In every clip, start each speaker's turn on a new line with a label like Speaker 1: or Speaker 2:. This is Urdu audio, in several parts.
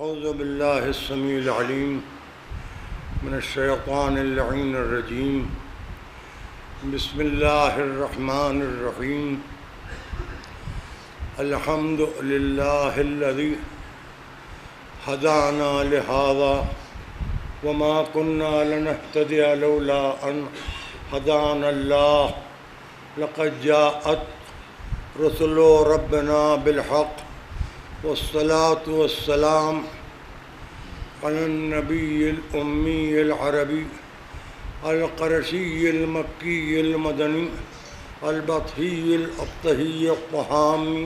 Speaker 1: اعوذ باللہ السمیع العلیم من الشیطان اللعین الرجیم بسم اللہ الرحمن الرحیم الحمد للہ الذی ہدانا لہذا وما كنا لنهتدی لولا ان ہدانا اللہ لقد جاءت رسل ربنا بالحق والصلاة والسلام على النبي الأمي العربي القرشي المكي المدني البطحي الأبطحي الطهامي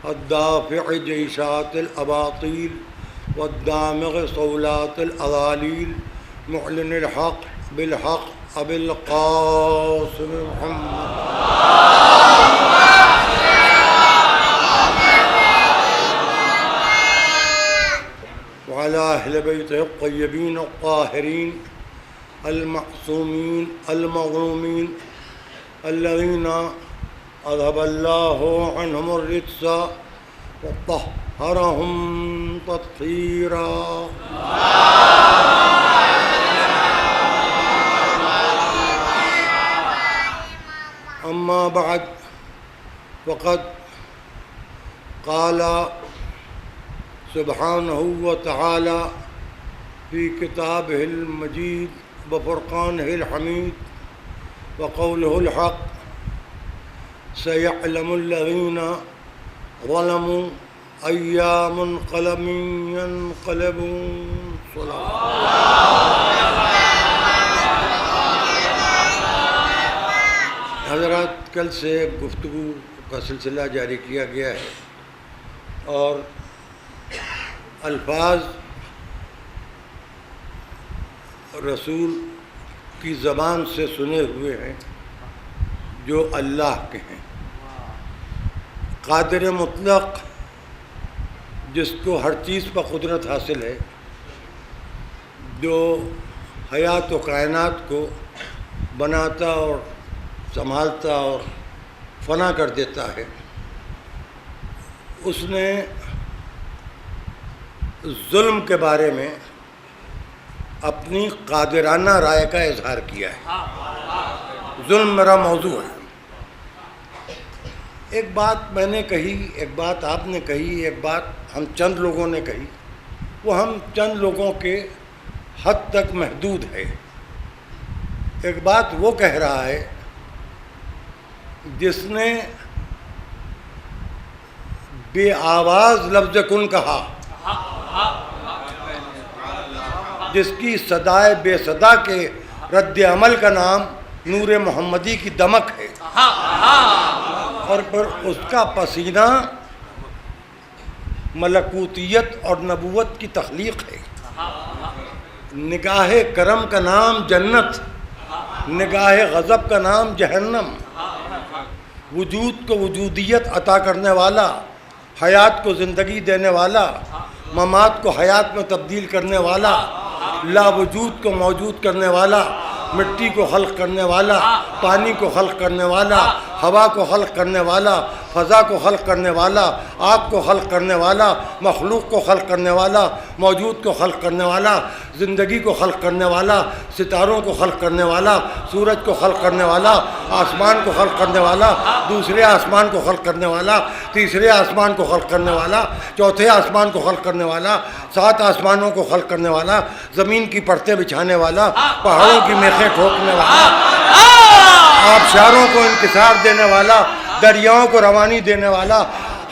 Speaker 1: الدافع جيشات الأباطيل والدامغ صولات الأضاليل معلن الحق بالحق أبي القاسم محمد وعلى أهل بيته الطيبين الطاهرين المعصومين المظلومين الذين أذهب الله عنهم الرجس وطهرهم تطهيرا. أما بعد فقد قال سبحانہ وتعالی فی کتابہ المجید وفرقانہ الحمید وقولہ الحق سیعلم الذین ظلموا أي منقلب ينقلبون. حضرات، کل سے گفتگو کا سلسلہ جاری کیا گیا ہے اور الفاظ رسول کی زبان سے سنے ہوئے ہیں جو اللہ کے ہیں. قادر مطلق جس کو ہر چیز پر قدرت حاصل ہے، جو حیات و کائنات کو بناتا اور سنبھالتا اور فنا کر دیتا ہے، اس نے ظلم کے بارے میں اپنی قادرانہ رائے کا اظہار کیا ہے. ظلم میرا موضوع ہے. ایک بات میں نے کہی، ایک بات آپ نے کہی، ایک بات ہم چند لوگوں نے کہی، وہ ہم چند لوگوں کے حد تک محدود ہے. ایک بات وہ کہہ رہا ہے جس نے بے آواز لفظ کن کہا، جس کی صدائے بے صدا کے رد عمل کا نام نور محمدی کی دمک ہے، اور پھر اس کا پسینہ ملکوتیت اور نبوت کی تخلیق ہے. نگاہ کرم کا نام جنت، نگاہ غضب کا نام جہنم. وجود کو وجودیت عطا کرنے والا، حیات کو زندگی دینے والا، ممات کو حیات میں تبدیل کرنے والا، لا وجود کو موجود کرنے والا، مٹی کو خلق کرنے والا، پانی کو خلق کرنے والا، ہوا کو خلق کرنے والا، فضا کو خلق کرنے والا، آگ کو خلق کرنے والا، مخلوق کو خلق کرنے والا، موجود کو خلق کرنے والا، زندگی کو خلق کرنے والا، ستاروں کو خلق کرنے والا، سورج کو خلق کرنے والا، آسمان کو خلق کرنے والا، دوسرے آسمان کو خلق کرنے والا، تیسرے آسمان کو خلق کرنے والا، چوتھے آسمان کو خلق کرنے والا، 7 آسمانوں کو خلق کرنے والا، زمین کی پرتیں بچھانے والا، پہاڑوں کی میخیں ٹھوکنے والا، آبشاروں کو انکسار دینے والا، دریاؤں کو روانی دینے والا،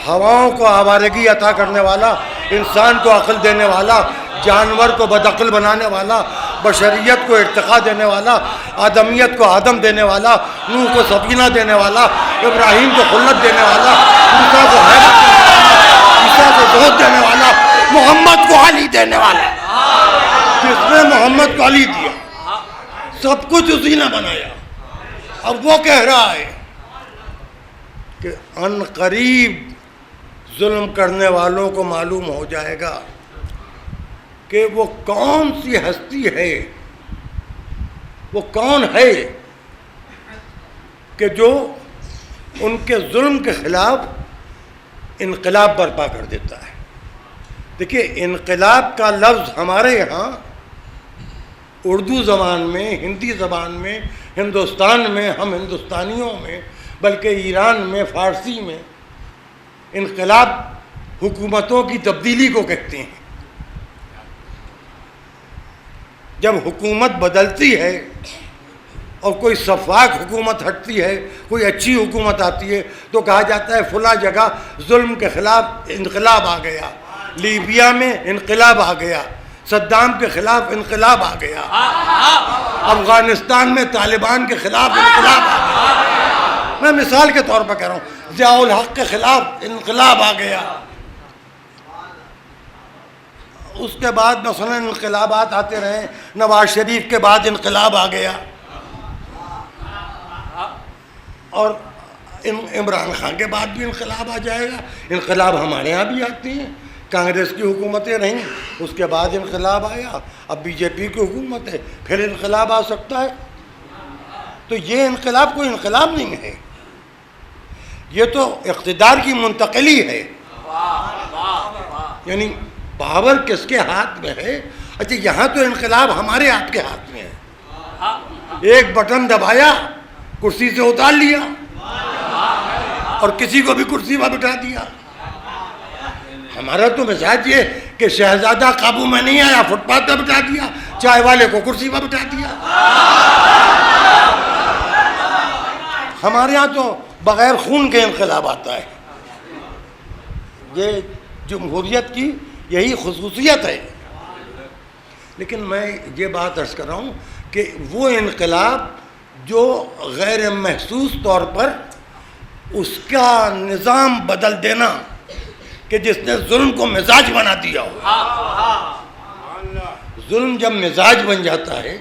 Speaker 1: ہواؤں کو آوارگی عطا کرنے والا، انسان کو عقل دینے والا، جانور کو بدعقل بنانے والا، بشریت کو ارتقاء دینے والا، آدمیت کو آدم دینے والا، نوح کو سکینہ دینے والا، ابراہیم کو خلت دینے والا، موسیٰ کو حیرت دینے والا، عیسیٰ کو زہد دینے والا، محمد کو علی دینے والا. جس نے محمد کو علی دیا، سب کچھ اسی نے بنایا. اب وہ کہہ رہا ہے کہ ان قریب ظلم کرنے والوں کو معلوم ہو جائے گا کہ وہ کون سی ہستی ہے، وہ کون ہے کہ جو ان کے ظلم کے خلاف انقلاب برپا کر دیتا ہے. دیکھیے انقلاب کا لفظ ہمارے یہاں اردو زبان میں، ہندی زبان میں، ہندوستان میں، ہم ہندوستانیوں میں، بلکہ ایران میں، فارسی میں انقلاب حکومتوں کی تبدیلی کو کہتے ہیں۔ جب حکومت بدلتی ہے اور کوئی شفاف حکومت ہٹتی ہے، کوئی اچھی حکومت آتی ہے، تو کہا جاتا ہے فلاں جگہ ظلم کے خلاف انقلاب آ گیا، لیبیا میں انقلاب آ گیا، صدام کے خلاف انقلاب آ گیا، افغانستان میں طالبان کے خلاف انقلاب آ گیا، میں مثال کے طور پر کہہ رہا ہوں، ضیاء الحق کے خلاف انقلاب آ گیا۔ اس کے بعد مثلا انقلابات آتے رہے، نواز شریف کے بعد انقلاب آ گیا، اور عمران خان کے بعد بھی انقلاب آ جائے گا۔ انقلاب ہمارے ہاں بھی آتی ہیں، کانگریس کی حکومتیں رہیں، اس کے بعد انقلاب آیا، اب بی جے پی کی حکومت ہے، پھر انقلاب آ سکتا ہے۔ تو یہ انقلاب کوئی انقلاب نہیں ہے، یہ تو اقتدار کی منتقلی ہے، یعنی پاور کس کے ہاتھ میں ہے؟ اچھا یہاں تو انقلاب ہمارے آپ کے ہاتھ میں ہے، ایک بٹن دبایا، کرسی سے اتار لیا اور کسی کو بھی کرسی پر بٹھا دیا۔ ہمارا تو مزاج یہ کہ شہزادہ قابو میں نہیں آیا، فٹ پاتھ پر بٹھا دیا، چائے والے کو کرسی پر بٹھا دیا۔ ہمارے ہاں تو بغیر خون کے انقلاب آتا ہے۔ یہ جمہوریت کی یہی خصوصیت ہے۔ لیکن میں یہ بات عرض کر رہا ہوں کہ وہ انقلاب جو غیر محسوس طور پر اس کا نظام بدل دینا، کہ جس نے ظلم کو مزاج بنا دیا ہو۔ ظلم جب مزاج بن جاتا ہے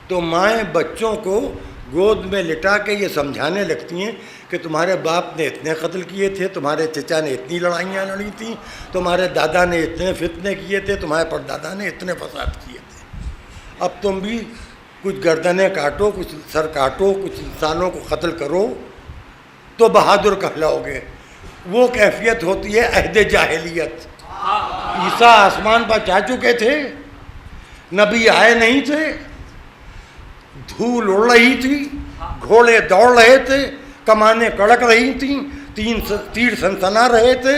Speaker 1: تو مائیں بچوں کو گود میں لٹا کے یہ سمجھانے لگتی ہیں کہ تمہارے باپ نے اتنے قتل کیے تھے، تمہارے چچا نے اتنی لڑائیاں لڑی تھیں، تمہارے دادا نے اتنے فتنے کیے تھے، تمہارے پردادا نے اتنے فساد کیے تھے، اب تم بھی کچھ گردنیں کاٹو، کچھ سر کاٹو، کچھ انسانوں کو قتل کرو تو بہادر کہلاؤ گے۔ وہ کیفیت ہوتی ہے عہد جاہلیت۔ عیسیٰ آسمان پر جا چکے تھے، نبی آئے نہیں تھے، دھول اڑ رہی تھی، گھوڑے دوڑ رہے تھے، کمانیں کڑک رہی تھیں، تیر سنسنا رہے تھے،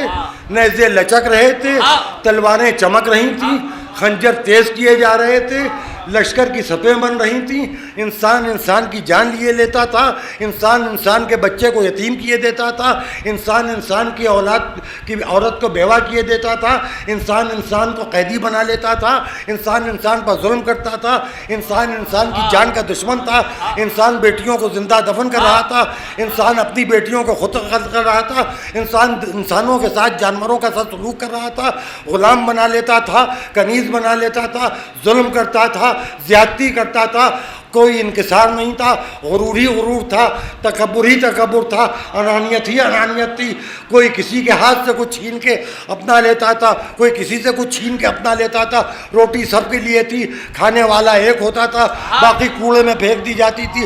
Speaker 1: نیزے لچک رہے تھے، تلواریں چمک رہی تھیں، خنجر تیز کیے جا رہے تھے، لشکر کی صفیں بن رہی تھیں، انسان انسان کی جان لیے لیتا تھا، انسان انسان کے بچے کو یتیم کیے دیتا تھا، انسان انسان کی اولاد کی عورت کو بیوہ کیے دیتا تھا، انسان انسان کو قیدی بنا لیتا تھا، انسان انسان پر ظلم کرتا تھا، انسان انسان کی جان کا دشمن تھا، انسان بیٹیوں کو زندہ دفن کر رہا تھا، انسان اپنی بیٹیوں کو خود قتل کر رہا تھا، انسان انسانوں کے ساتھ جانوروں کا ساتھ سلوک کر رہا تھا، غلام بنا لیتا تھا، کنیز بنا لیتا تھا، ظلم کرتا تھا، زیادتی کرتا تھا، کوئی انکسار نہیں تھا، غرور ہی غرور تھا، تکبر ہی تکبر تھا، انانیت ہی انانیت تھی، کوئی کسی کے ہاتھ سے کچھ چھین کے اپنا لیتا تھا، کوئی کسی سے کچھ چھین کے اپنا لیتا تھا، روٹی سب کے لیے تھی، کھانے والا ایک ہوتا تھا، باقی کوڑے میں پھینک دی جاتی تھی،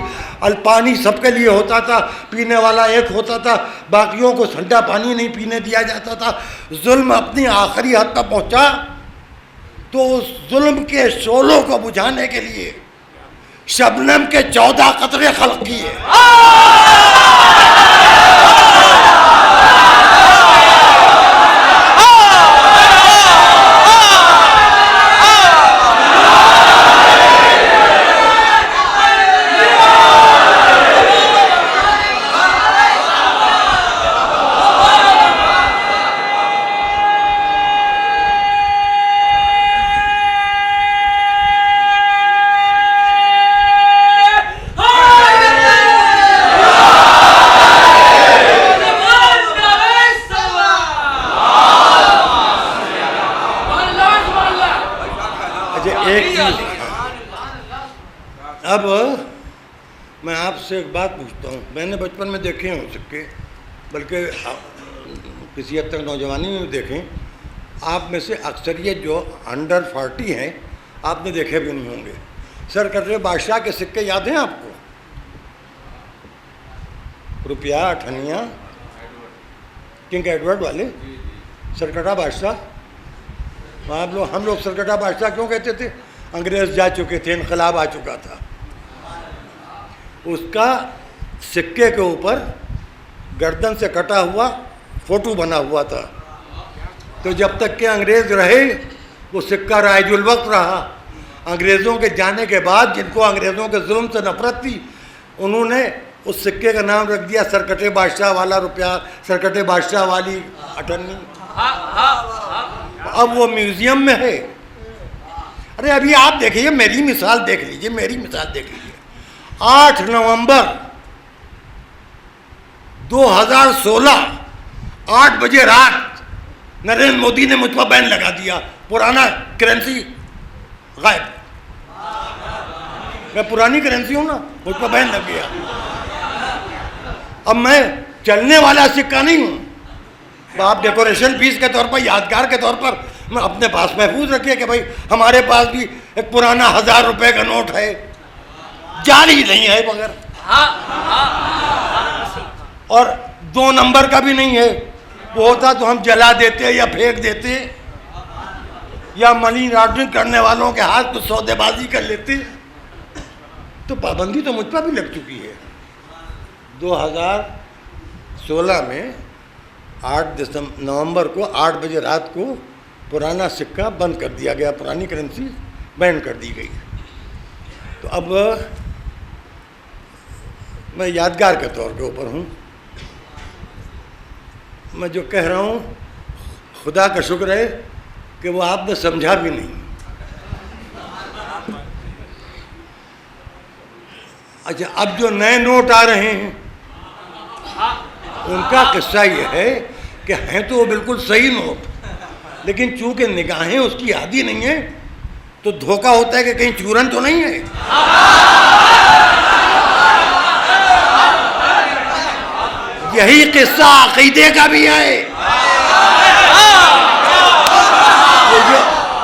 Speaker 1: پانی سب کے لیے ہوتا تھا، پینے والا ایک ہوتا تھا، باقیوں کو ٹھنڈا پانی نہیں پینے دیا جاتا تھا۔ ظلم اپنی آخری حد تک پہنچا تو اس ظلم کے شعلوں کو بجھانے کے لیے شبنم کے 14 قطرے خلق کیے۔ اب میں آپ سے ایک بات پوچھتا ہوں، میں نے بچپن میں دیکھے ہو سکے، بلکہ کسی حد تک نوجوانی میں بھی دیکھیں، آپ میں سے اکثریت جو انڈر 40 ہیں آپ نے دیکھے بھی نہیں ہوں گے۔ سرکردہ بادشاہ کے سکے یاد ہیں آپ کو؟ روپیہ، اٹھنیاں، کنگ ایڈورڈ والے، سرکردہ بادشاہ ہم لوگ سرکٹا بادشاہ کیوں کہتے تھے؟ انگریز جا چکے تھے، انقلاب آ چکا تھا. اس کا سکے کے اوپر گردن سے کٹا ہوا فوٹو بنا ہوا تھا. تو جب تک کہ انگریز رہے وہ سکہ رائج الوقت رہا. انگریزوں کے جانے کے بعد جن کو انگریزوں کے ظلم سے نفرت تھی، انہوں نے اس سکے کا نام رکھ دیا سرکٹے بادشاہ والا روپیہ، سرکٹے بادشاہ والی اٹھنی. اب وہ میوزیم میں ہے. ارے ابھی آپ دیکھیے، میری مثال دیکھ لیجیے، میری مثال دیکھ لیجیے. 8 نومبر 2016 8 بجے رات نریندر مودی نے مجھ پر بین لگا دیا، پرانا کرنسی غائب. میں پرانی کرنسی ہوں نا، مجھ پر بین لگ گیا. اب میں چلنے والا سکہ نہیں ہوں. آپ ڈیکوریشن پیس کے طور پر، یادگار کے طور پر میں اپنے پاس محفوظ رکھیے کہ بھائی ہمارے پاس بھی ایک پرانا 1000 روپے کا نوٹ ہے، جعلی نہیں ہے مگر، اور 2 نمبر کا بھی نہیں ہے. وہ ہوتا تو ہم جلا دیتے یا پھینک دیتے یا منی لانڈرنگ کرنے والوں کے ہاتھ کو سودے بازی کر لیتے. تو پابندی تو مجھ پر بھی لگ چکی ہے. 2016 میں 8 نومبر کو 8 بجے رات کو پرانا سکہ بند کر دیا گیا، پرانی کرنسی بین کر دی گئی. تو اب میں یادگار کے طور کے اوپر ہوں. میں جو کہہ رہا ہوں خدا کا شکر ہے کہ وہ آپ نے سمجھا بھی نہیں. اچھا، اب جو نئے نوٹ آ رہے ہیں ان کا قصہ یہ ہے کہ ہیں تو وہ بالکل صحیح نوٹ، لیکن چونکہ نگاہیں اس کی عادی نہیں ہیں تو دھوکہ ہوتا ہے کہ کہیں چورن تو نہیں ہے. یہی قصہ عقیدے کا بھی ہے. یہ جو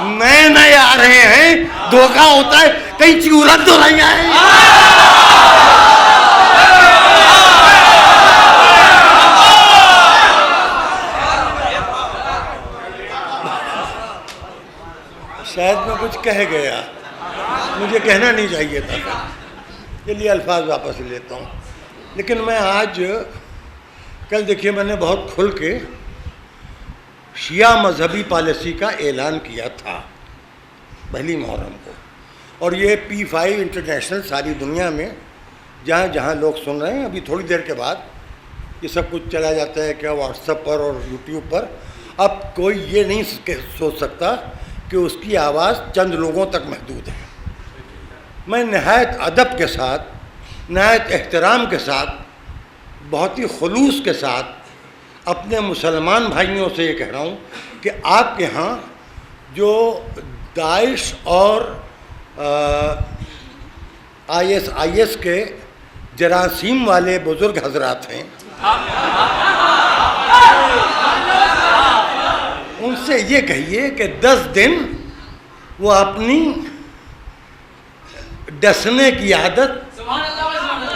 Speaker 1: نئے نئے آ رہے ہیں دھوکہ ہوتا ہے کہیں چورن تو نہیں آئے. شاید میں کچھ کہہ گیا، مجھے کہنا نہیں چاہیے تھا، چلیے الفاظ واپس لیتا ہوں. لیکن میں آج کل دیکھیے میں نے بہت کھل کے شیعہ مذہبی پالیسی کا اعلان کیا تھا پہلی محرم کو، اور یہ P5 انٹرنیشنل ساری دنیا میں جہاں جہاں لوگ سن رہے ہیں. ابھی تھوڑی دیر کے بعد یہ سب کچھ چلا جاتا ہے کیا واٹس ایپ پر اور یوٹیوب پر. اب کوئی یہ نہیں سوچ سکتا کہ اس کی آواز چند لوگوں تک محدود ہے. میں نہایت ادب کے ساتھ، نہایت احترام کے ساتھ، بہت ہی خلوص کے ساتھ اپنے مسلمان بھائیوں سے یہ کہہ رہا ہوں کہ آپ کے ہاں جو داعش اور IS کے جراثیم والے بزرگ حضرات ہیں، ان سے یہ کہیے کہ 10 دن وہ اپنی ڈسنے کی عادت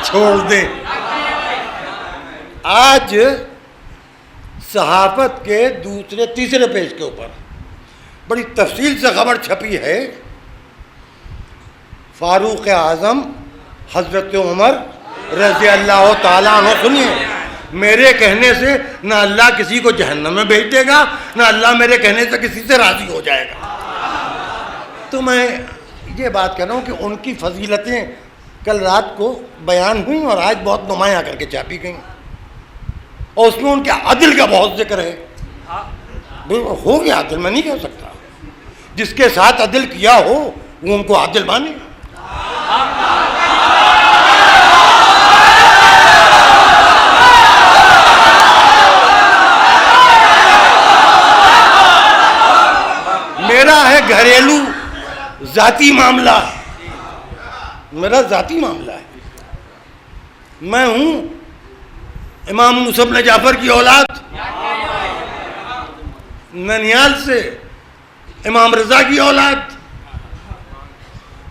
Speaker 1: چھوڑ دیں. آج صحافت کے تیسرے پیج کے اوپر بڑی تفصیل سے خبر چھپی ہے. فاروق اعظم حضرت عمر رضی اللہ تعالیٰ عنہ، سنیے، میرے کہنے سے نہ اللہ کسی کو جہنم میں بھیج دے گا، نہ اللہ میرے کہنے سے کسی سے راضی ہو جائے گا. تو میں یہ بات کہہ رہا ہوں کہ ان کی فضیلتیں کل رات کو بیان ہوئیں اور آج بہت نمایاں کر کے چھاپی گئیں، اور اس میں ان کے عدل کا بہت ذکر ہے. ہو گیا عدل، میں نہیں کہہ سکتا. جس کے ساتھ عدل کیا ہو وہ ان کو عادل مانے. میرا ہے گھریلو ذاتی معاملہ، میرا ذاتی معاملہ ہے. میں ہوں امام موسیٰ بن جعفر کی اولاد، ننیال سے امام رضا کی اولاد.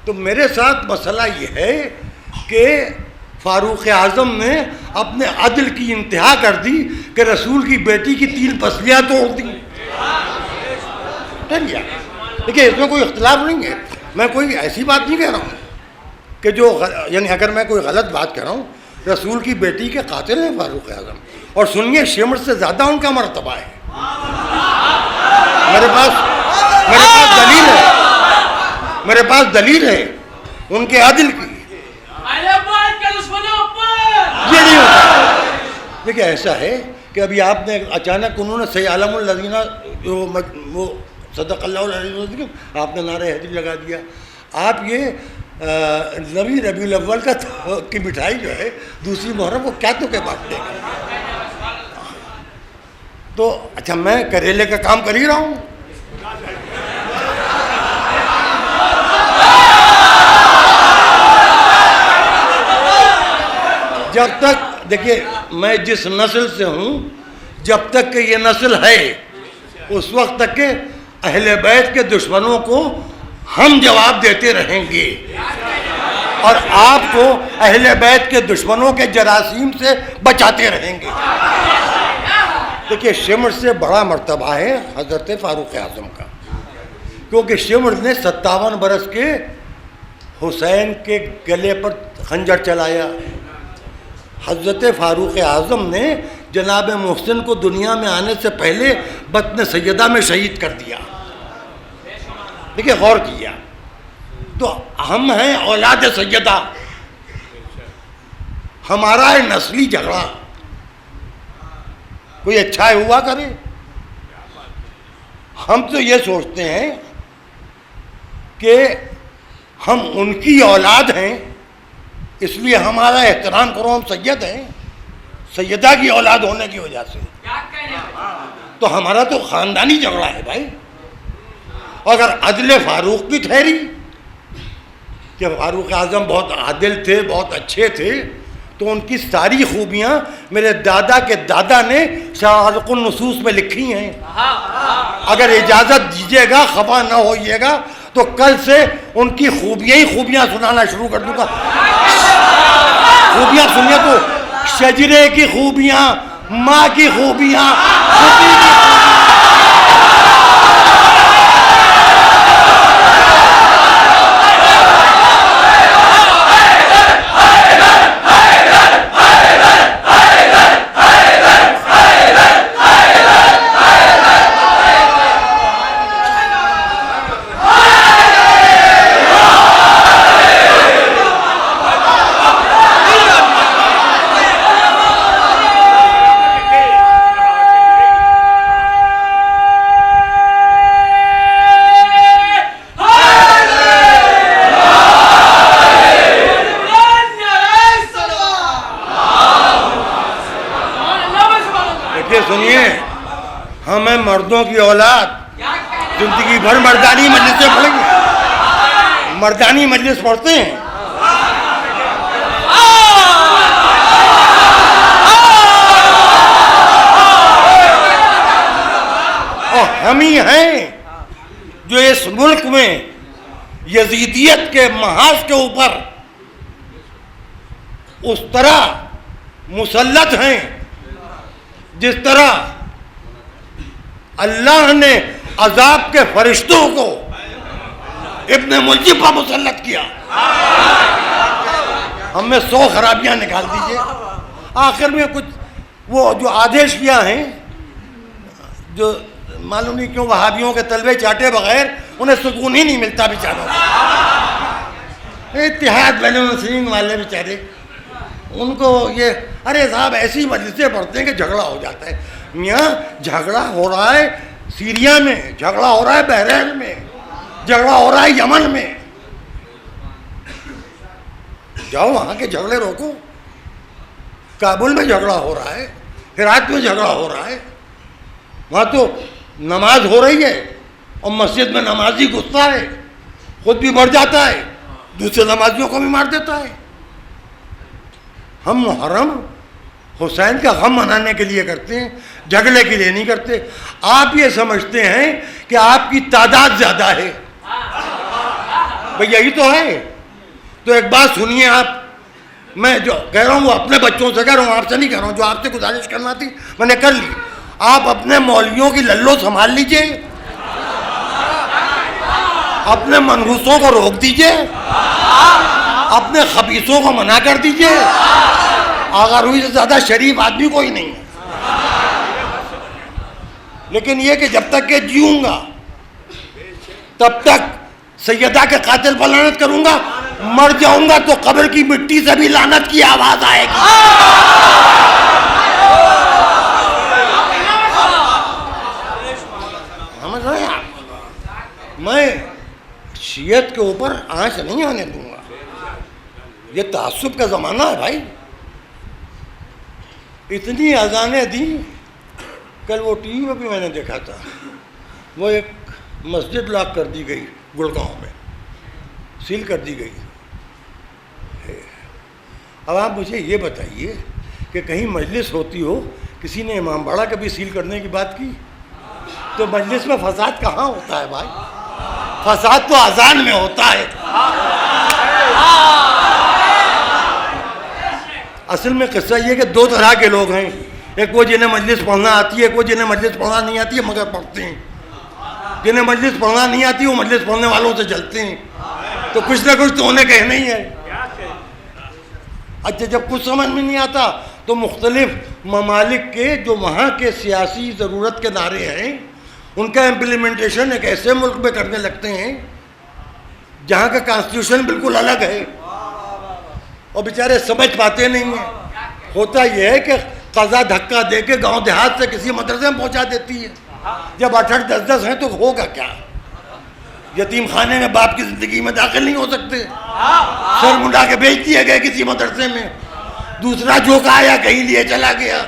Speaker 1: تو میرے ساتھ مسئلہ یہ ہے کہ فاروق اعظم نے اپنے عدل کی انتہا کر دی کہ رسول کی بیٹی کی 3 پسلیاں توڑ دی. دیکھیے اس میں کوئی اختلاف نہیں ہے، میں کوئی ایسی بات نہیں کہہ رہا ہوں کہ جو یعنی اگر میں کوئی غلط بات کہہ رہا ہوں، رسول کی بیٹی کے قاتل ہیں فاروق اعظم، اور سنیے شمر سے زیادہ ان کا مرتبہ ہے. میرے پاس دلیل ہے ان کے عدل کی. یہ نہیں ہوتا. دیکھیں ایسا ہے کہ ابھی آپ نے اچانک انہوں نے سی عالم الذین جو وہ صدق اللہ العظیم آپ نے نعرہ حیدری لگا دیا. آپ یہ نبی ربیع الاول کی مٹھائی جو ہے دوسری محرم کو کیا تو کہ بانٹنے کا. تو اچھا میں کریلے کا کام کر ہی رہا ہوں. جب تک دیکھیے میں جس نسل سے ہوں، جب تک کہ یہ نسل ہے اس وقت تک کہ اہل بیت کے دشمنوں کو ہم جواب دیتے رہیں گے، اور آپ کو اہل بیت کے دشمنوں کے جراثیم سے بچاتے رہیں گے. دیکھیے شمر سے بڑا مرتبہ ہے حضرت فاروق اعظم کا، کیونکہ شمر نے 57 برس کے حسین کے گلے پر خنجر چلایا. حضرت فاروق اعظم نے جناب محسن کو دنیا میں آنے سے پہلے بطن سیدہ میں شہید کر دیا. دیکھیے غور کیا، تو ہم ہیں اولاد سیدہ، ہمارا ہے نسلی جھگڑا کوئی اچھا ہوا کرے. ہم تو یہ سوچتے ہیں کہ ہم ان کی اولاد ہیں، اس لیے ہمارا احترام کرو، ہم سید ہیں، سیدہ کی اولاد ہونے کی وجہ سے. تو ہمارا تو خاندانی جھگڑا ہے بھائی. اگر عدل فاروق بھی ٹھہری کہ فاروق اعظم بہت عادل تھے، بہت اچھے تھے، تو ان کی ساری خوبیاں میرے دادا کے دادا نے شارق النصوص میں لکھی ہیں. اگر اجازت دیجیے گا، خفا نہ ہوئیے گا، تو کل سے ان کی خوبیاں ہی خوبیاں سنانا شروع کر دوں گا. خوبیاں سنیے تو شجرے کی خوبیاں، ماں کی خوبیاں، ہمیں مردوں کی اولاد زندگی بھر مردانی مجلسیں پڑھیں گے، مردانی مجلس پڑھتے ہیں. اور ہم ہی ہیں جو اس ملک میں یزیدیت کے محاذ کے اوپر اس طرح مسلط ہیں جس طرح اللہ نے عذاب کے فرشتوں کو ابن ملجم پر مسلط کیا. ہم میں 100 خرابیاں نکال دیجئے. آخر میں کچھ وہ جو آدھے شیعہ ہیں جو معلوم نہیں کیوں وہابیوں کے تلوے چاٹے بغیر انہیں سکون ہی نہیں ملتا بیچاروں. اتحاد بین المسلمین والے بیچارے ان کو یہ ارے صاحب ایسی مجلسیں پڑھتے ہیں کہ جھگڑا ہو جاتا ہے. میاں جھگڑا ہو رہا ہے سیریا میں، جھگڑا ہو رہا ہے بحرین میں، جھگڑا ہو رہا ہے یمن میں. جاؤ وہاں کے جھگڑے روکو. کابل میں جھگڑا ہو رہا ہے، ہرات میں جھگڑا ہو رہا ہے، وہاں تو نماز ہو رہی ہے اور مسجد میں نمازی گھستا ہے، خود بھی مر جاتا ہے، دوسرے نمازیوں کو بھی مار دیتا ہے. ہم محرم حسین کا غم منانے کے لیے کرتے ہیں، جھگڑے کے لیے نہیں کرتے. آپ یہ سمجھتے ہیں کہ آپ کی تعداد زیادہ ہے، بھئی یہی تو ہے. تو ایک بات سنیے آپ، میں جو کہہ رہا ہوں وہ اپنے بچوں سے کہہ رہا ہوں، آپ سے نہیں کہہ رہا ہوں. جو آپ سے گزارش کرنا تھی میں نے کر لی. آپ اپنے مولویوں کی للو سنبھال لیجئے. اپنے منحوسوں کو روک دیجئے، اپنے خبیثوں کو منع کر دیجئے. آغا روئی سے زیادہ شریف آدمی کوئی نہیں ہے. لیکن یہ کہ جب تک کہ جیوں گا تب تک سیدہ کے قاتل پر لعنت کروں گا، مر جاؤں گا تو قبر کی مٹی سے بھی لعنت کی آواز آئے گی. سمجھ رہے ہیں آپ؟ میں شیعت کے اوپر آنچ نہیں آنے دوں گا. یہ تعصب کا زمانہ ہے بھائی. اتنی اذانیں دی. کل وہ ٹی وی پہ بھی میں نے دیکھا تھا، وہ ایک مسجد لاک کر دی گئی گڑگاؤں میں، سیل کر دی گئی. اب آپ مجھے یہ بتائیے کہ کہیں مجلس ہوتی ہو، کسی نے امام باڑہ کبھی سیل کرنے کی بات کی؟ تو مجلس میں فساد کہاں ہوتا ہے بھائی؟ فساد تو اذان میں ہوتا ہے. اصل میں قصہ یہ کہ دو طرح کے لوگ ہیں، ایک وہ جنہیں مجلس پڑھنا آتی ہے، ایک وہ جنہیں مجلس پڑھنا نہیں آتی ہے مگر پڑھتے ہیں. جنہیں مجلس پڑھنا نہیں آتی وہ مجلس پڑھنے والوں سے جلتے ہیں. تو کچھ نہ کچھ تو انہیں کہنا ہی ہے. اچھا جب کچھ سمجھ میں نہیں آتا تو مختلف ممالک کے جو وہاں کے سیاسی ضرورت کے نعرے ہیں ان کا امپلیمنٹیشن ایک ایسے ملک میں کرنے لگتے ہیں جہاں کا کانسٹیٹیوشن بالکل الگ ہے، اور بیچارے سمجھ پاتے نہیں ہیں. ہوتا یہ ہے کہ قضا دھکا دے کے گاؤں دیہات سے کسی مدرسے میں پہنچا دیتی ہے. جب 8-8 10-10 ہیں تو ہوگا کیا؟ یتیم خانے میں باپ کی زندگی میں داخل نہیں ہو سکتے. سر منڈا کے بیچ دیے گئے کسی مدرسے میں. دوسرا جھوکا آیا کہیں لیے چلا گیا،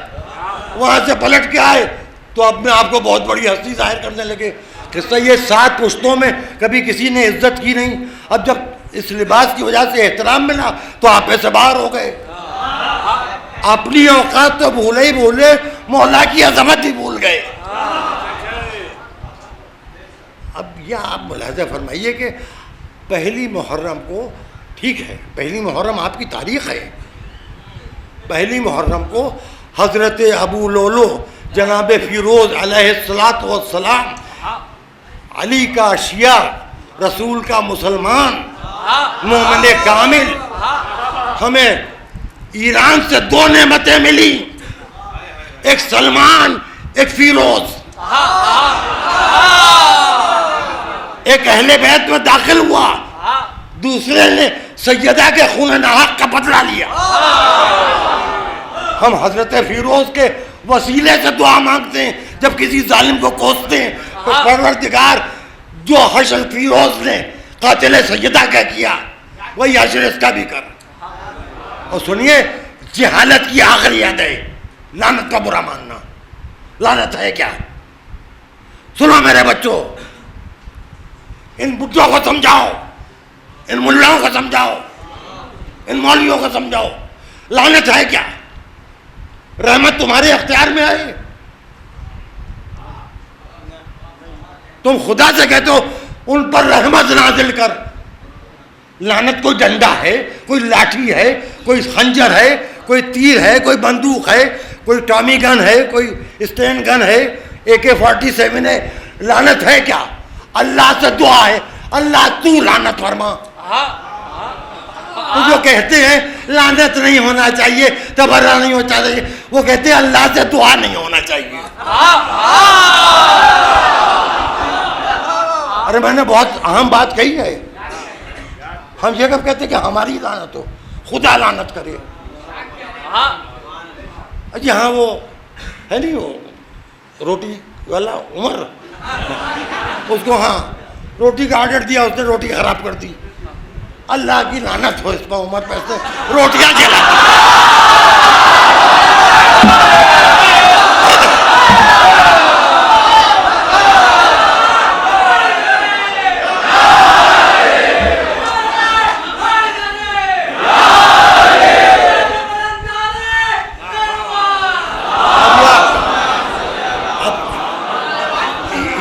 Speaker 1: وہاں سے پلٹ کے آئے تو اپنے آپ کو بہت بڑی ہستی ظاہر کرنے لگے. قصہ یہ 7 پشتوں میں کبھی کسی نے عزت کی نہیں. اب جب اس لباس کی وجہ سے احترام ملا تو آپے سے باہر ہو گئے. اپنی اوقات تو بھولے ہی بھولے، مولا کی عظمت ہی بھول گئے. اب یہ آپ ملاحظہ فرمائیے کہ پہلی محرم کو، ٹھیک ہے پہلی محرم آپ کی تاریخ ہے، پہلی محرم کو حضرت ابو لولو جناب فیروز علیہ السلام، علی کا شیعہ، رسول کا مسلمان، مومن کامل، ہمیں ایران سے 2 نعمتیں ملی، ایک سلمان ایک فیروز. ایک اہل بیت میں داخل ہوا، دوسرے نے سیدہ کے خون ناحق کا بدلہ لیا. ہم حضرت فیروز کے وسیلے سے دعا مانگتے ہیں جب کسی ظالم کو کوستے ہیں تو پروردگار جو حشر فیروز نے قاتل سیدہ کا کیا وہی حشر اس کا بھی کر. اور سنیے، جہالت کی آخری حد ہے لعنت کا برا ماننا. لعنت ہے کیا؟ سنو میرے بچوں، ان بڈھوں کو سمجھاؤ، ان ملاؤں کو سمجھاؤ، ان مولویوں کو سمجھاؤ. لعنت ہے کیا؟ رحمت تمہارے اختیار میں آئے، تم خدا سے کہتے ہو ان پر رحمت نازل کر. لعنت کوئی ڈنڈا ہے، کوئی لاٹھی ہے، کوئی خنجر ہے، کوئی تیر ہے، کوئی بندوق ہے، کوئی ٹامی گن ہے، کوئی اسٹین گن ہے، AK-47 ہے. لعنت ہے کیا؟ اللہ سے دعا ہے، اللہ تو لعنت فرما. جو کہتے ہیں لعنت نہیں ہونا چاہیے، تبرہ نہیں ہونا چاہیے، وہ کہتے ہیں اللہ سے دعا نہیں ہونا چاہیے. ارے میں نے بہت اہم بات کہی ہے. ہم یہ کب کہتے ہیں کہ ہماری لعنت ہو، خدا لعنت کرے. جی ہاں، وہ ہے نہیں وہ روٹی والا عمر، اس کو ہاں روٹی کا آرڈر دیا، اس نے روٹی خراب کر دی. اللہ کی لعنت ہو اس پر، عمر پیسے روٹیاں کھلا.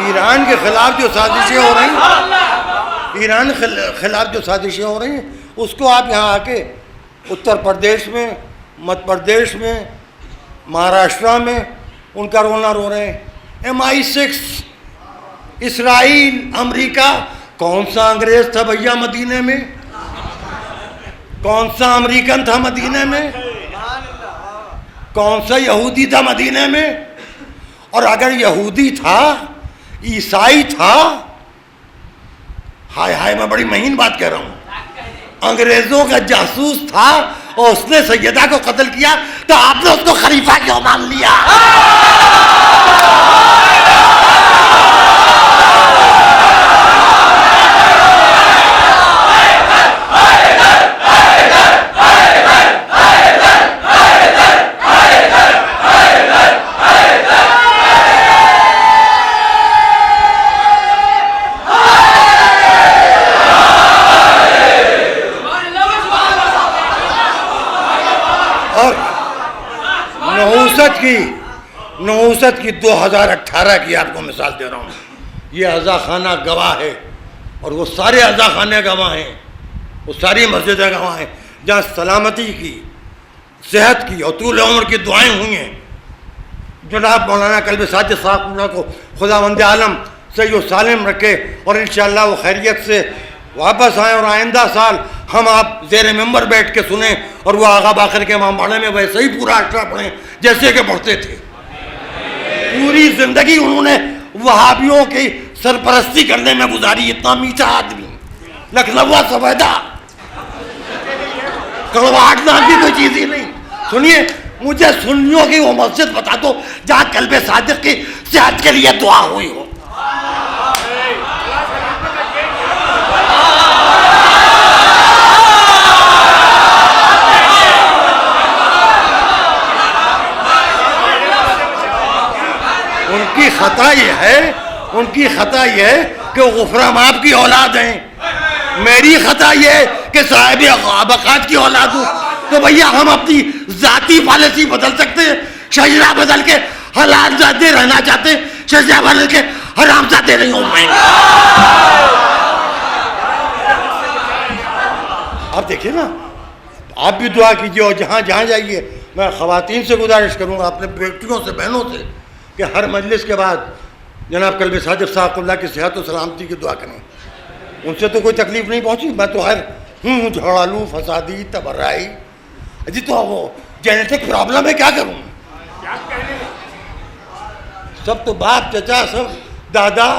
Speaker 1: ایران کے خلاف جو سازشیں ہو رہی ہیں، ایران خلاف جو سازشیں ہو رہی ہیں، اس کو آپ یہاں آ کے اتر پردیش میں، مدھیہ پردیش میں، مہاراشٹرا میں ان کا رونا رو رہے ہیں. MI6، اسرائیل، امریکہ کون سا انگریز تھا بھیا مدینے میں؟ کون سا امریکن تھا مدینے میں؟ کون سا یہودی تھا مدینے میں؟ اور اگر یہودی تھا، عیسائی تھا، ہائے ہائے میں بڑی مہین بات کہہ رہا ہوں، انگریزوں کا جاسوس تھا اور اس نے سیدہ کو قتل کیا، تو آپ نے اس کو خلیفہ کیوں مان لیا؟ نحوست کی 2018 کی آپ کو مثال دے رہا ہوں. یہ عزا خانہ گواہ ہے، اور وہ سارے عزا خانے گواہ ہیں، وہ ساری مسجدیں گواہ ہیں جہاں سلامتی کی، صحت کی اور طول عمر کی دعائیں ہوئی ہیں. جناب مولانا کلب ساجد صاحب کو خداوند عالم صحیح و سالم رکھے اور انشاءاللہ وہ خیریت سے واپس آئیں، اور آئندہ سال ہم آپ زیر ممبر بیٹھ کے سنیں اور وہ آغا باقر کے امام باڑے میں ویسے ہی پورا اشرا پڑھیں جیسے کہ پڑھتے تھے. پوری زندگی انہوں نے وہابیوں کی سرپرستی کرنے میں گزاری. اتنا میٹھا آدمی، لکھنؤ سفیدہ، کڑواہٹ نام کی کوئی چیز ہی نہیں. سنیے، مجھے سنیوں کی وہ مسجد بتا دو جہاں کلب صادق کی صحت کے لیے دعا ہوئی ہو. ان کی خطا یہ ہے کہ وہ غفران آپ کی اولاد ہیں. میری خطا یہ ہے کہ صاحب عبقات کی اولاد ہوں. تو بھیا ہم اپنی ذاتی پالیسی بدل سکتے ہیں. شجرہ بدل کے حلال زادے رہنا چاہتے ہیں، شجرہ بدل کے حرام زادے نہیں ہو پائیں گے. آپ دیکھیں نا، آپ بھی دعا کیجیے اور جہاں جہاں جائیے. میں خواتین سے گزارش کروں گا، اپنے بیٹیوں سے، بہنوں سے، کہ ہر مجلس کے بعد جناب کلب صادق صاحب اللہ کی صحت و سلامتی کی دعا کریں. ان سے تو کوئی تکلیف نہیں پہنچی، میں تو خیر ہوں جھوڑالو، فسادی، تبرعی. جی تو وہ جینیٹک پرابلم ہے، کیا کروں؟ سب تو باپ چچا، سب دادا،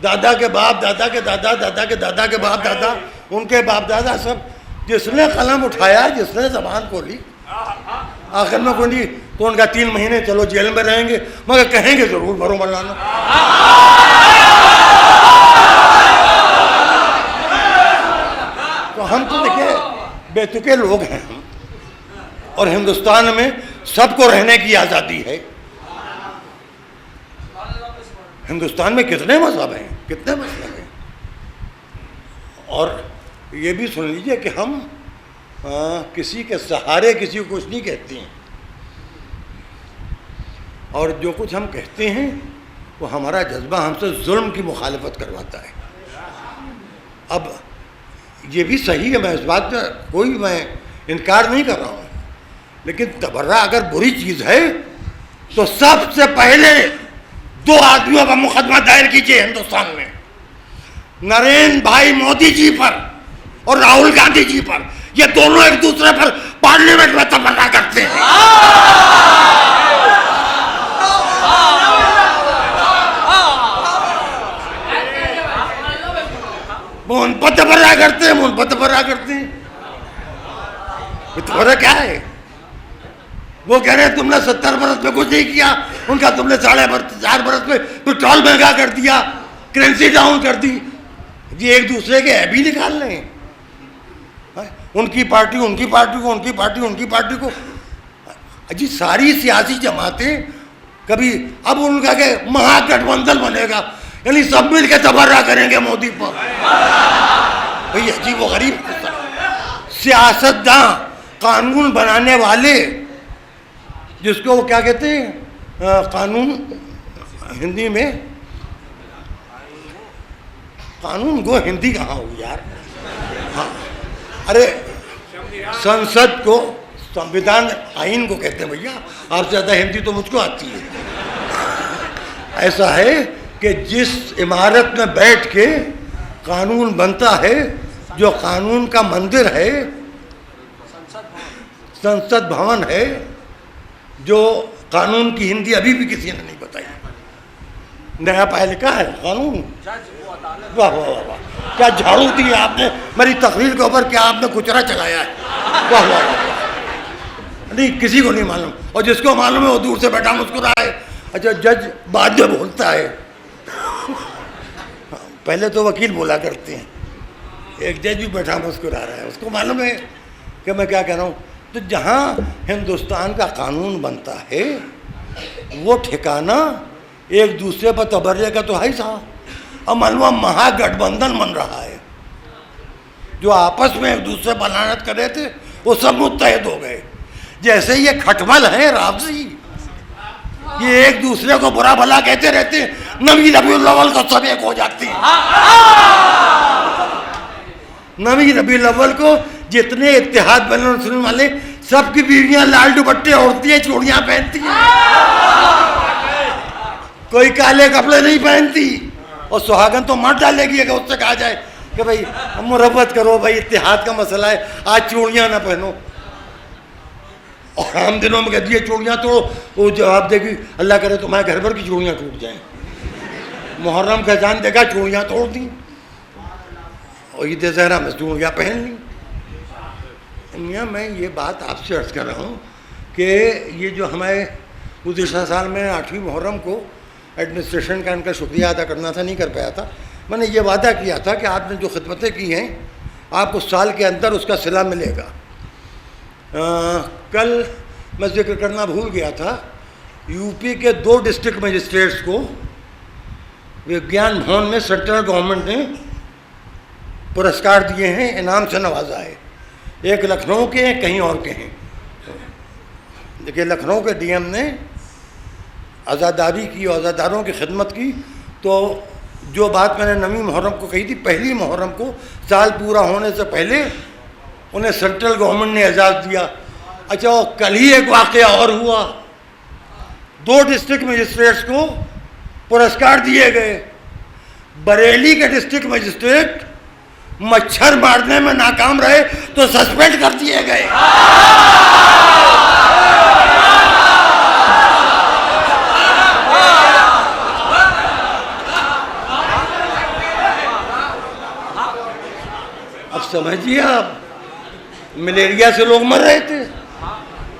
Speaker 1: دادا کے باپ، دادا کے دادا، دادا کے دادا کے باپ دادا، ان کے باپ دادا، سب. جس نے قلم اٹھایا، جس نے زبان کھولی، آخر میں کوئی نہیں تو ان کا 3 مہینے چلو جیل میں رہیں گے، مگر کہیں گے ضرور بھرو مولانا. تو ہم تو دیکھیں بے تکے لوگ ہیں ہم، اور ہندوستان میں سب کو رہنے کی آزادی ہے. ہندوستان میں کتنے مذہب ہیں، کتنے مذہب ہیں. اور یہ بھی سن لیجئے کہ ہم کسی کے سہارے کسی کو کچھ نہیں کہتے ہیں، اور جو کچھ ہم کہتے ہیں وہ ہمارا جذبہ ہم سے ظلم کی مخالفت کرواتا ہے. اب یہ بھی صحیح ہے، میں اس بات کا کوئی میں انکار نہیں کر رہا ہوں، لیکن تبرع اگر بری چیز ہے تو سب سے پہلے 2 آدمیوں کا مقدمہ دائر کیجیے ہندوستان میں، نریندر بھائی مودی جی پر اور راہل گاندھی جی پر. یہ دونوں ایک دوسرے پر پارلیمنٹ میں تبرع کرتے ہیں. وہ ان پر تبرع کرتے ہیں، وہ ان پر تبرع کرتے ہیں. تبرع کیا ہے؟ وہ کہہ رہے ہیں تم نے 70 برس میں کچھ نہیں کیا، ان کا تم نے 4.5 برس میں پیٹرول مہنگا کر دیا، کرنسی ڈاؤن کر دی. یہ ایک دوسرے کے ایب ہی نکال رہے ہیں. ان کی پارٹی ان کی پارٹی کو، ان کی پارٹی ان کی پارٹی کو. جی ساری سیاسی جماعتیں کبھی اب ان کا کہ مہا گٹھ بندھن بنے گا، یعنی سب مل کے تبرع کریں گے مودی پر. بھئی عجیب و غریب سیاستداں، قانون بنانے والے، جس کو وہ کیا کہتے ہیں قانون ہندی میں، قانون گو ہندی کہاں ہو یار. ہاں ارے سنسد کو، سنویدھان آئین کو کہتے ہیں بھیا. آپ سے زیادہ ہندی تو مجھ کو آتی ہے. ایسا ہے کہ جس عمارت میں بیٹھ کے قانون بنتا ہے جو قانون کا مندر ہے، سنسد بھون ہے، جو قانون کی ہندی ابھی بھی کسی نے نہیں بتائی. نیا پایا لکھا ہے قانون. واہ واہ واہ واہ، کیا جھاڑو دی آپ نے میری تقریر کے اوپر، کیا آپ نے کچرا چلایا ہے. واہ واہ واہ، نہیں کسی کو نہیں معلوم، اور جس کو معلوم ہے وہ دور سے بیٹھا مسکرائے. اچھا جج بعد میں بولتا ہے، پہلے تو وکیل بولا کرتے ہیں. ایک جج بھی بیٹھا مسکرا رہا ہے، اس کو معلوم ہے کہ میں کیا کہہ رہا ہوں. تو جہاں ہندوستان کا قانون بنتا ہے وہ ٹھکانہ ایک دوسرے پر تبرے کا تو ہے صاحب. اب معلوم مہا گٹھ بندھن بن رہا ہے، جو آپس میں ایک دوسرے پر لعنت کر رہے تھے وہ سب متحد ہو گئے. جیسے یہ کھٹمل ہیں رافضی، یہ ایک دوسرے کو برا بھلا کہتے رہتے ہیں، نبی ربیع الاول کو سب ایک ہو جاتی ہیں. نبی ربیع الاول کو جتنے اتحاد بین المسلمین والے، سب کی بیویاں لال دوپٹے اوڑھتی ہیں، چوڑیاں پہنتی ہیں، کوئی کالے کپڑے نہیں پہنتی. اور سہاگن تو مر ڈالے گی اگر اس سے کہا جائے کہ بھائی مربت کرو، بھائی اتحاد کا مسئلہ ہے، آج چوڑیاں نہ پہنو. اور عام دنوں میں کہتی ہے چوڑیاں توڑو، وہ جواب دے گی اللہ کرے تمہارے گھر بھر کی چوڑیاں ٹوٹ جائیں. محرم کا جان دے گا چوڑیاں توڑ دیں، اور عید زہرا میں چوڑیاں پہن لیں. میاں میں یہ بات آپ سے عرض کر رہا ہوں کہ یہ جو ہمارے گزشتہ سال میں 8ویں محرم کو ایڈمنسٹریشن کا ان کا شکریہ ادا کرنا تھا، نہیں کر پایا تھا. میں نے یہ وعدہ کیا تھا کہ آپ نے جو خدمتیں کی ہیں آپ کو سال کے اندر اس کا صلہ ملے گا. کل میں ذکر کرنا بھول گیا تھا، یو پی کے 2 ڈسٹرکٹ مجسٹریٹس کو وگیان بھون میں سینٹرل گورنمنٹ نے پرسکار دیے ہیں، انعام سے نوازا ہے. ایک لکھنؤ کے ہیں، کہیں اور کے ہیں. دیکھیے لکھنؤ کے ڈی ایم نے عزاداری کی اور عزاداروں کی خدمت کی. تو جو بات میں نے 9ویں محرم کو کہی تھی، پہلی محرم کو سال پورا ہونے سے پہلے انہیں سینٹرل گورنمنٹ نے اعزاز دیا. اچھا کل ہی ایک واقعہ اور ہوا، 2 ڈسٹرکٹ مجسٹریٹس کو پرسکار دیے گئے. بریلی کے ڈسٹرکٹ مجسٹریٹ مچھر مارنے میں ناکام رہے تو سسپینڈ کر دیے گئے. اب سمجھیے آپ، ملیریا سے لوگ مر رہے تھے،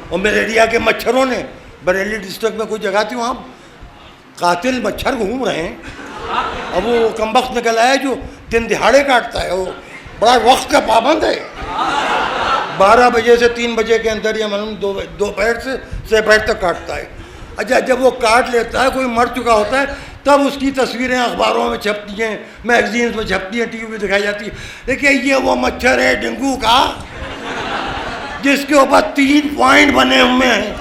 Speaker 1: اور ملیریا کے مچھروں نے، بریلی ڈسٹرکٹ میں کوئی جگہ تھی وہاں قاتل مچھر گھوم رہے ہیں. اب وہ کمبخت نکل آیا جو دن دہاڑے کاٹتا ہے، وہ بڑا وقت کا پابند ہے، 12 بجے سے 3 بجے کے اندر یا معلوم دوپہر سے 6 بجے تک کاٹتا ہے. اچھا جب وہ کاٹ لیتا ہے، کوئی مر چکا ہوتا ہے، تب اس کی تصویریں اخباروں میں چھپتی ہیں، میگزینز میں چھپتی ہیں، ٹی وی پہ دکھائی جاتی ہے. دیکھیے یہ وہ مچھر ہے ڈینگو کا جس کے اوپر 3 پوائنٹ بنے ہوئے ہیں.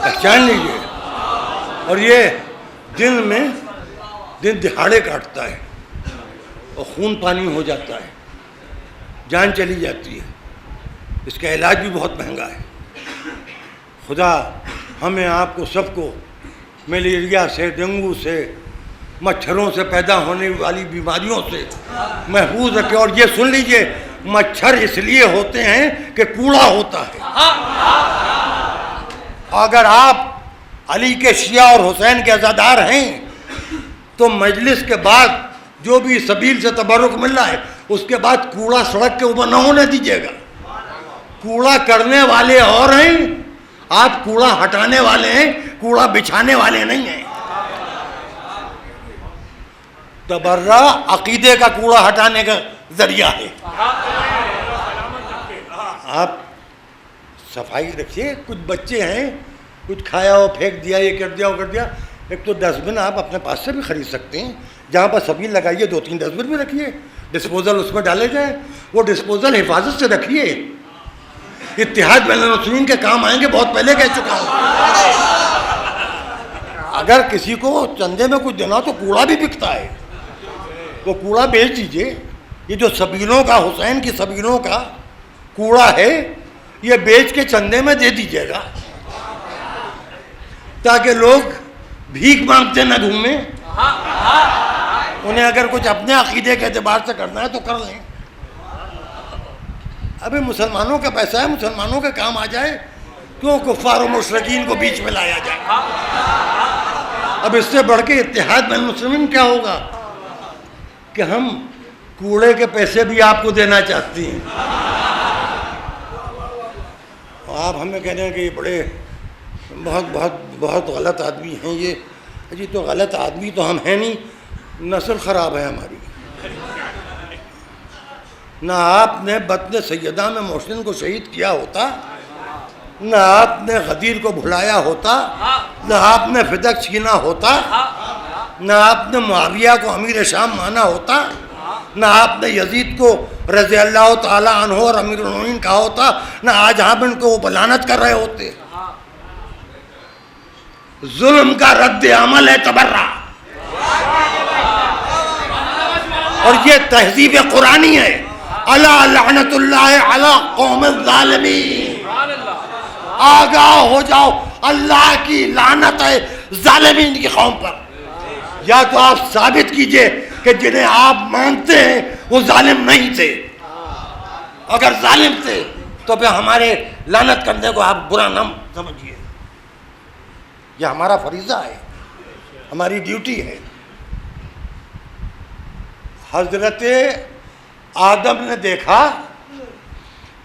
Speaker 1: پہچان لیجیے. اور یہ دن میں دن دہاڑے کاٹتا ہے اور خون پانی ہو جاتا ہے، جان چلی جاتی ہے. اس کا علاج بھی بہت مہنگا ہے. خدا ہمیں آپ کو سب کو ملیریا سے، ڈینگو سے، مچھروں سے پیدا ہونے والی بیماریوں سے محفوظ رکھے. اور یہ سن لیجئے، مچھر اس لیے ہوتے ہیں کہ کوڑا ہوتا ہے. اگر آپ علی کے شیعہ اور حسین کے عزادار ہیں تو مجلس کے بعد جو بھی سبیل سے تبرک مل رہا ہے اس کے بعد کوڑا سڑک کے اوپر نہ ہونے دیجیے گا. کوڑا کرنے والے اور ہیں، آپ کوڑا ہٹانے والے ہیں، کوڑا بچھانے والے نہیں ہیں. تبرہ عقیدے کا کوڑا ہٹانے کا ذریعہ ہے. آپ صفائی رکھیے. کچھ بچے ہیں، کچھ کھایا ہو پھینک دیا، یہ کر دیا وہ کر دیا. ایک تو ڈسٹ بن آپ اپنے پاس سے بھی خرید سکتے ہیں، جہاں پر سبیل لگائیے 2-3 ڈسٹ بن بھی رکھیے, ڈسپوزل اس میں ڈالے جائیں, وہ ڈسپوزل حفاظت سے رکھیے. اتحاد بین المسلمین کے کام آئیں گے, بہت پہلے کہہ چکا ہوں. اگر کسی کو چندے میں کچھ دینا تو کوڑا بھی بکتا ہے, وہ کوڑا بیچ دیجیے. یہ جو سبیلوں کا, حسین کی سبیلوں کا کوڑا ہے, یہ بیچ کے چندے میں دے دیجیے گا تاکہ لوگ بھیک مانگتے نہ گھومیں. انہیں اگر کچھ اپنے عقیدے کے اعتبار سے کرنا ہے تو کر لیں. ابھی مسلمانوں کا پیسہ ہے, مسلمانوں کے کام آ جائے, کیوں کفار و مشرکین کو بیچ میں لایا جائے؟ اب اس سے بڑھ کے اتحاد بین المسلمین کیا ہوگا کہ ہم کوڑے کے پیسے بھی آپ کو دینا چاہتے ہیں. آپ ہمیں کہہ رہے ہیں کہ یہ بڑے بہت بہت بہت غلط آدمی ہیں. یہ جی تو غلط آدمی تو ہم ہیں نہیں, نسل خراب ہے ہماری. نہ آپ نے بطن سیدہ میں محسن کو شہید کیا ہوتا, نہ آپ نے غدیر کو بھلایا ہوتا, نہ آپ نے فدق چھینا ہوتا, نہ آپ نے معاویہ کو امیر شام مانا ہوتا, نہ آپ نے یزید کو رضی اللہ تعالیٰ عنہ اور امیر المومنین کہا ہوتا, نہ آج ہم ان کو وہ بلانت کر رہے ہوتے. ظلم کا رد عمل ہے تبرہ, اور یہ تہذیب قرآنی ہے. الا لعنت اللہ علی قوم الظالمین, آگاہ ہو جاؤ, اللہ کی لعنت ہے ظالمین کی قوم پر. یا تو آپ ثابت کیجئے کہ جنہیں آپ مانتے ہیں وہ ظالم نہیں تھے, اگر ظالم تھے تو پھر ہمارے لعنت کرنے کو آپ برا نہ سمجھیے. یہ ہمارا فریضہ ہے, ہماری ڈیوٹی ہے. حضرت آدم نے دیکھا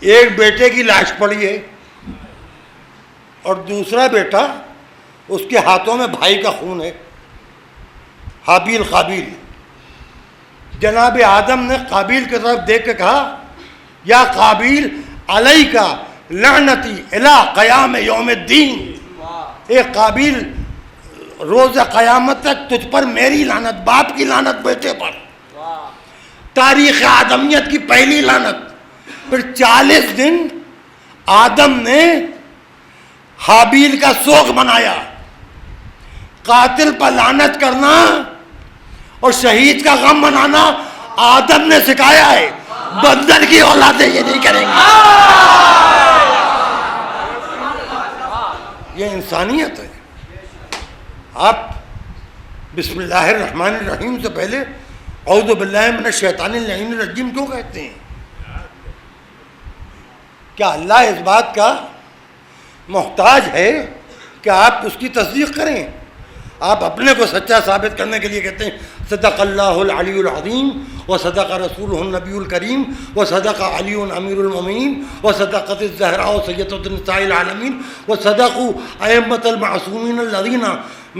Speaker 1: ایک بیٹے کی لاش پڑی ہے اور دوسرا بیٹا اس کے ہاتھوں میں بھائی کا خون ہے, حابیل قابیل. جناب آدم نے قابیل کی طرف دیکھ کے کہا یا قابیل علیک لعنتی الی قیام یوم الدین, اے قابیل روز قیامت تک تجھ پر میری لعنت, باپ کی لعنت بیٹے پر, تاریخ آدمیت کی پہلی لعنت. پھر 40 دن آدم نے حابیل کا سوگ منایا. قاتل پر لعنت کرنا اور شہید کا غم منانا آدم نے سکھایا ہے, بندر کی اولادیں یہ نہیں کریں گی. یہ انسانیت ہے. آپ بسم اللہ الرحمن الرحیم سے پہلے اعوذ باللہ من الشیطان اللعین الرجیم کیوں کہتے ہیں؟ کیا اللہ اس بات کا محتاج ہے کہ آپ اس کی تصدیق کریں؟ آپ اپنے کو سچا ثابت کرنے کے لیے کہتے ہیں صدق اللہ العلی العظیم و صدق رسولہ النبی الکریم و صدق علی امیر المومنین و صدقت الزہراء سیدۃ النساء العالمین و صدقوا ائمۃ المعصومین الذین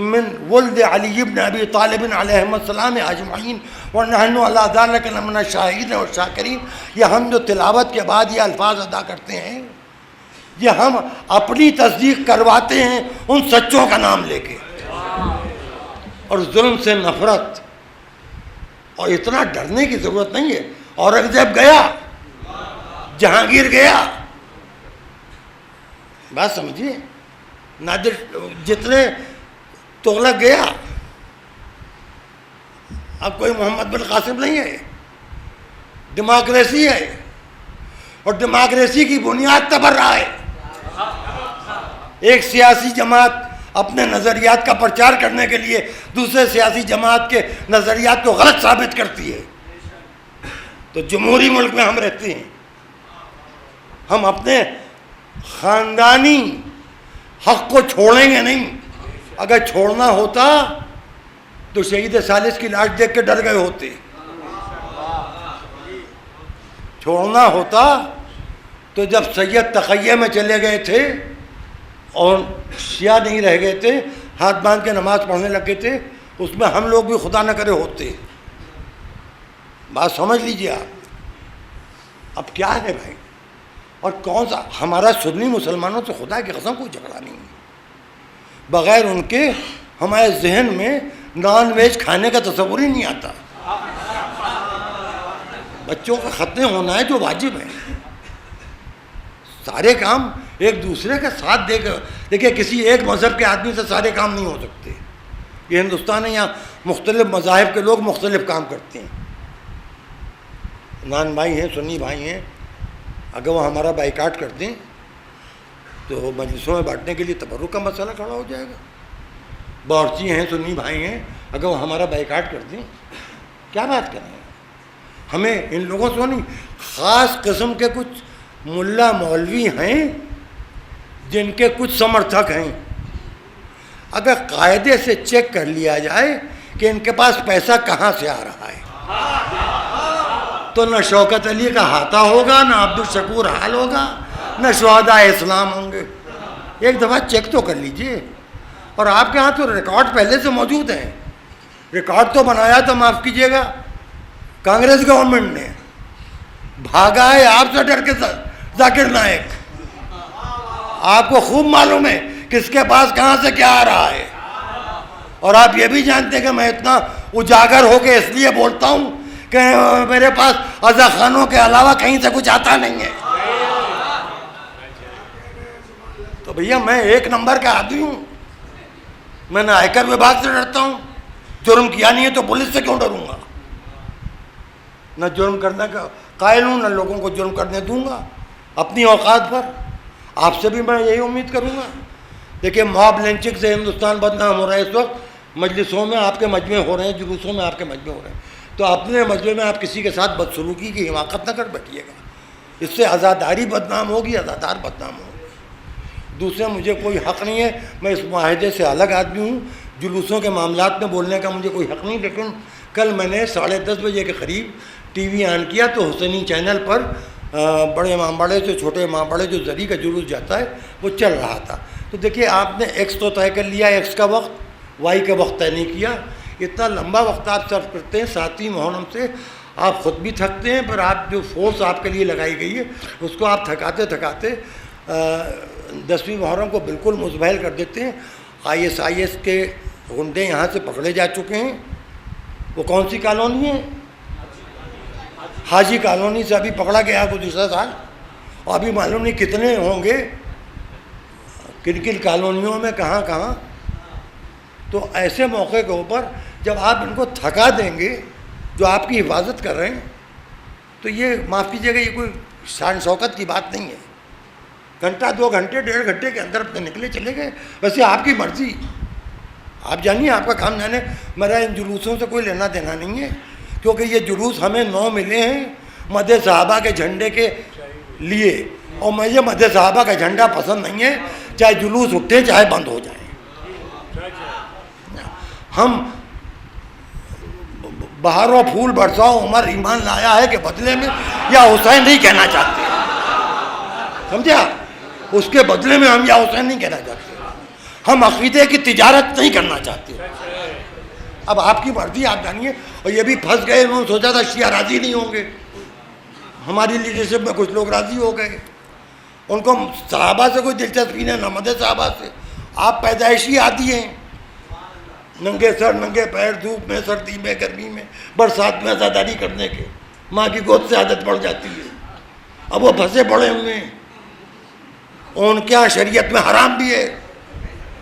Speaker 1: من ولد علی بن ابی طالب علیہم السلام اجمعین ونحن علی ذلک لمن الشاہدین والشاکرین. یہ ہم جو تلاوت کے بعد یہ الفاظ ادا کرتے ہیں, یہ ہم اپنی تصدیق کرواتے ہیں ان سچوں کا نام لے کے. اور ظلم سے نفرت, اور اتنا ڈرنے کی ضرورت نہیں ہے. اورنگزیب گیا, جہانگیر گیا, بات سمجھیے, نادر جتنے تغلق گیا, اب کوئی محمد بن قاسم نہیں ہے. ڈیموکریسی ہے, اور ڈیموکریسی کی بنیاد تبرہ ہے. ایک سیاسی جماعت اپنے نظریات کا پرچار کرنے کے لیے دوسرے سیاسی جماعت کے نظریات کو غلط ثابت کرتی ہے. تو جمہوری ملک میں ہم رہتے ہیں, ہم اپنے خاندانی حق کو چھوڑیں گے نہیں. اگر چھوڑنا ہوتا تو شہید ثالث کی لاش دیکھ کے ڈر گئے ہوتے. چھوڑنا ہوتا تو جب سید تقیہ میں چلے گئے تھے اور شیعہ نہیں رہ گئے تھے, ہاتھ باندھ کے نماز پڑھنے لگ گئے تھے, اس میں ہم لوگ بھی خدا نہ کرے ہوتے. بات سمجھ لیجیے آپ. اب کیا ہے بھائی, اور کون سا ہمارا سنی مسلمانوں سے خدا کی قسم کوئی جھگڑا نہیں ہے. بغیر ان کے ہمارے ذہن میں نان ویج کھانے کا تصور ہی نہیں آتا. بچوں کا ختنہ ہونا ہے جو واجب ہے. سارے کام ایک دوسرے کے ساتھ دے کر دیکھیے. کسی ایک مذہب کے آدمی سے سارے کام نہیں ہو سکتے. یہ ہندوستان ہے, یہاں مختلف مذاہب کے لوگ مختلف کام کرتے ہیں. نان بھائی ہیں, سنی بھائی ہیں, اگر وہ ہمارا بائیکاٹ کر دیں تو مجلسوں میں بانٹنے کے لیے تبرک کا مسئلہ کھڑا ہو جائے گا. باورچی ہیں, سنی بھائی ہیں, اگر وہ ہمارا بائیکاٹ کر دیں کیا بات کریں. ہمیں ان لوگوں سے نہیں, خاص قسم کے کچھ ملا مولوی ہیں جن کے کچھ سمرتھک ہیں. اگر قاعدے سے چیک کر لیا جائے کہ ان کے پاس پیسہ کہاں سے آ رہا ہے تو نہ شوکت علی کا ہاتھا ہوگا, نہ عبدالشکور حال ہوگا, نہ شہداء اسلام ہوں گے. ایک دفعہ چیک تو کر لیجئے. اور آپ کے ہاں تو ریکارڈ پہلے سے موجود ہیں. ریکارڈ تو بنایا تھا, معاف کیجئے گا, کانگریس گورنمنٹ نے. بھاگا ہے آپ سے ڈر کے ذاکر نائک. آپ کو خوب معلوم ہے کس کے پاس کہاں سے کیا آ رہا ہے. اور آپ یہ بھی جانتے ہیں کہ میں اتنا اجاگر ہو کے اس لیے بولتا ہوں کہ میرے پاس عزا خانوں کے علاوہ کہیں سے کچھ آتا نہیں ہے. تو بھیا میں ایک نمبر کا آدمی ہوں. میں نہ آئکر وبھاگ سے ڈرتا ہوں, جرم کیا نہیں ہے تو پولیس سے کیوں ڈروں گا. نہ جرم کرنے کا قائل ہوں, نہ لوگوں کو جرم کرنے دوں گا اپنی اوقات پر. آپ سے بھی میں یہی امید کروں گا. دیکھیے موب لنچنگ سے ہندوستان بدنام ہو رہا ہے اس وقت. مجلسوں میں آپ کے مجمع ہو رہے ہیں, جلوسوں میں آپ کے مجمع ہو رہے ہیں, تو اپنے مجمع میں آپ کسی کے ساتھ بدسلوکی کی حماقت نہ کر بیٹھیے گا. اس سے عزاداری بدنام ہوگی, عزادار بدنام ہوگی. دوسرے مجھے کوئی حق نہیں ہے, میں اس معاہدے سے الگ آدمی ہوں. جلوسوں کے معاملات میں بولنے کا مجھے کوئی حق نہیں. لیکن کل میں نے 10:30 بجے کے قریب ٹی وی آن کیا تو حسینی چینل پر بڑے امام باڑے سے چھوٹے امام باڑے جو زری کا جلوس جاتا ہے وہ چل رہا تھا. تو دیکھیے آپ نے ایکس تو طے کر لیا, ایکس کا وقت, وائی کا وقت طے نہیں کیا. اتنا لمبا وقت آپ صرف کرتے ہیں 7ویں محرم سے, آپ خود بھی تھکتے ہیں, پر آپ جو فورس آپ کے لیے لگائی گئی ہے اس کو آپ تھکاتے تھکاتے 10ویں محرم کو بالکل مزبہل کر دیتے ہیں. IS کے غنڈے یہاں سے پکڑے جا چکے ہیں. وہ کون سی کالونی ہے؟ حاجی کالونی سے ابھی پکڑا گیا گزشتہ سال, اور ابھی معلوم نہیں کتنے ہوں گے, کن کن کالونیوں میں, کہاں کہاں. تو ایسے موقع کے اوپر جب آپ ان کو تھکا دیں گے جو آپ کی حفاظت کر رہے ہیں, تو یہ معاف کیجیے گا, یہ کوئی شان شوکت کی بات نہیں ہے. گھنٹہ 2 گھنٹے 1.5 گھنٹے کے اندر اپنے نکلے چلے گئے. ویسے آپ کی مرضی, آپ جانیے, آپ کا کام جانے. میرا ان جلوسوں سے کوئی لینا دینا نہیں ہے, کیونکہ یہ جلوس ہمیں 9 ملے ہیں مد صحابہ کے جھنڈے کے لیے, اور مجھے مد صحابہ کا جھنڈا پسند نہیں ہے, چاہے جلوس اٹھے چاہے بند ہو جائیں. ہم بہاروں پھول برساؤ عمر ایمان لایا ہے کہ بدلے میں, یا حسین نہیں کہنا چاہتے, سمجھا, اس کے بدلے میں ہم یا حسین نہیں کہنا چاہتے. ہم عقیدے کی تجارت نہیں کرنا چاہتے. اب آپ کی مرضی, آپ جانیے. اور یہ بھی پھنس گئے, انہوں نے سوچا تھا شیعہ راضی نہیں ہوں گے, ہماری لیڈرشپ میں کچھ لوگ راضی ہو گئے. ان کو صحابہ سے کوئی دلچسپی نہیں, نہ مد صحابہ سے. آپ پیدائشی عادی ہیں, ننگے سر ننگے پیر, دھوپ میں, سردی میں, گرمی میں, برسات میں عزاداری کرنے کے. ماں کی گود سے عادت پڑ جاتی ہے. اب وہ پھنسے پڑے ہوئے ہیں. ان کے یہاں شریعت میں حرام بھی ہے,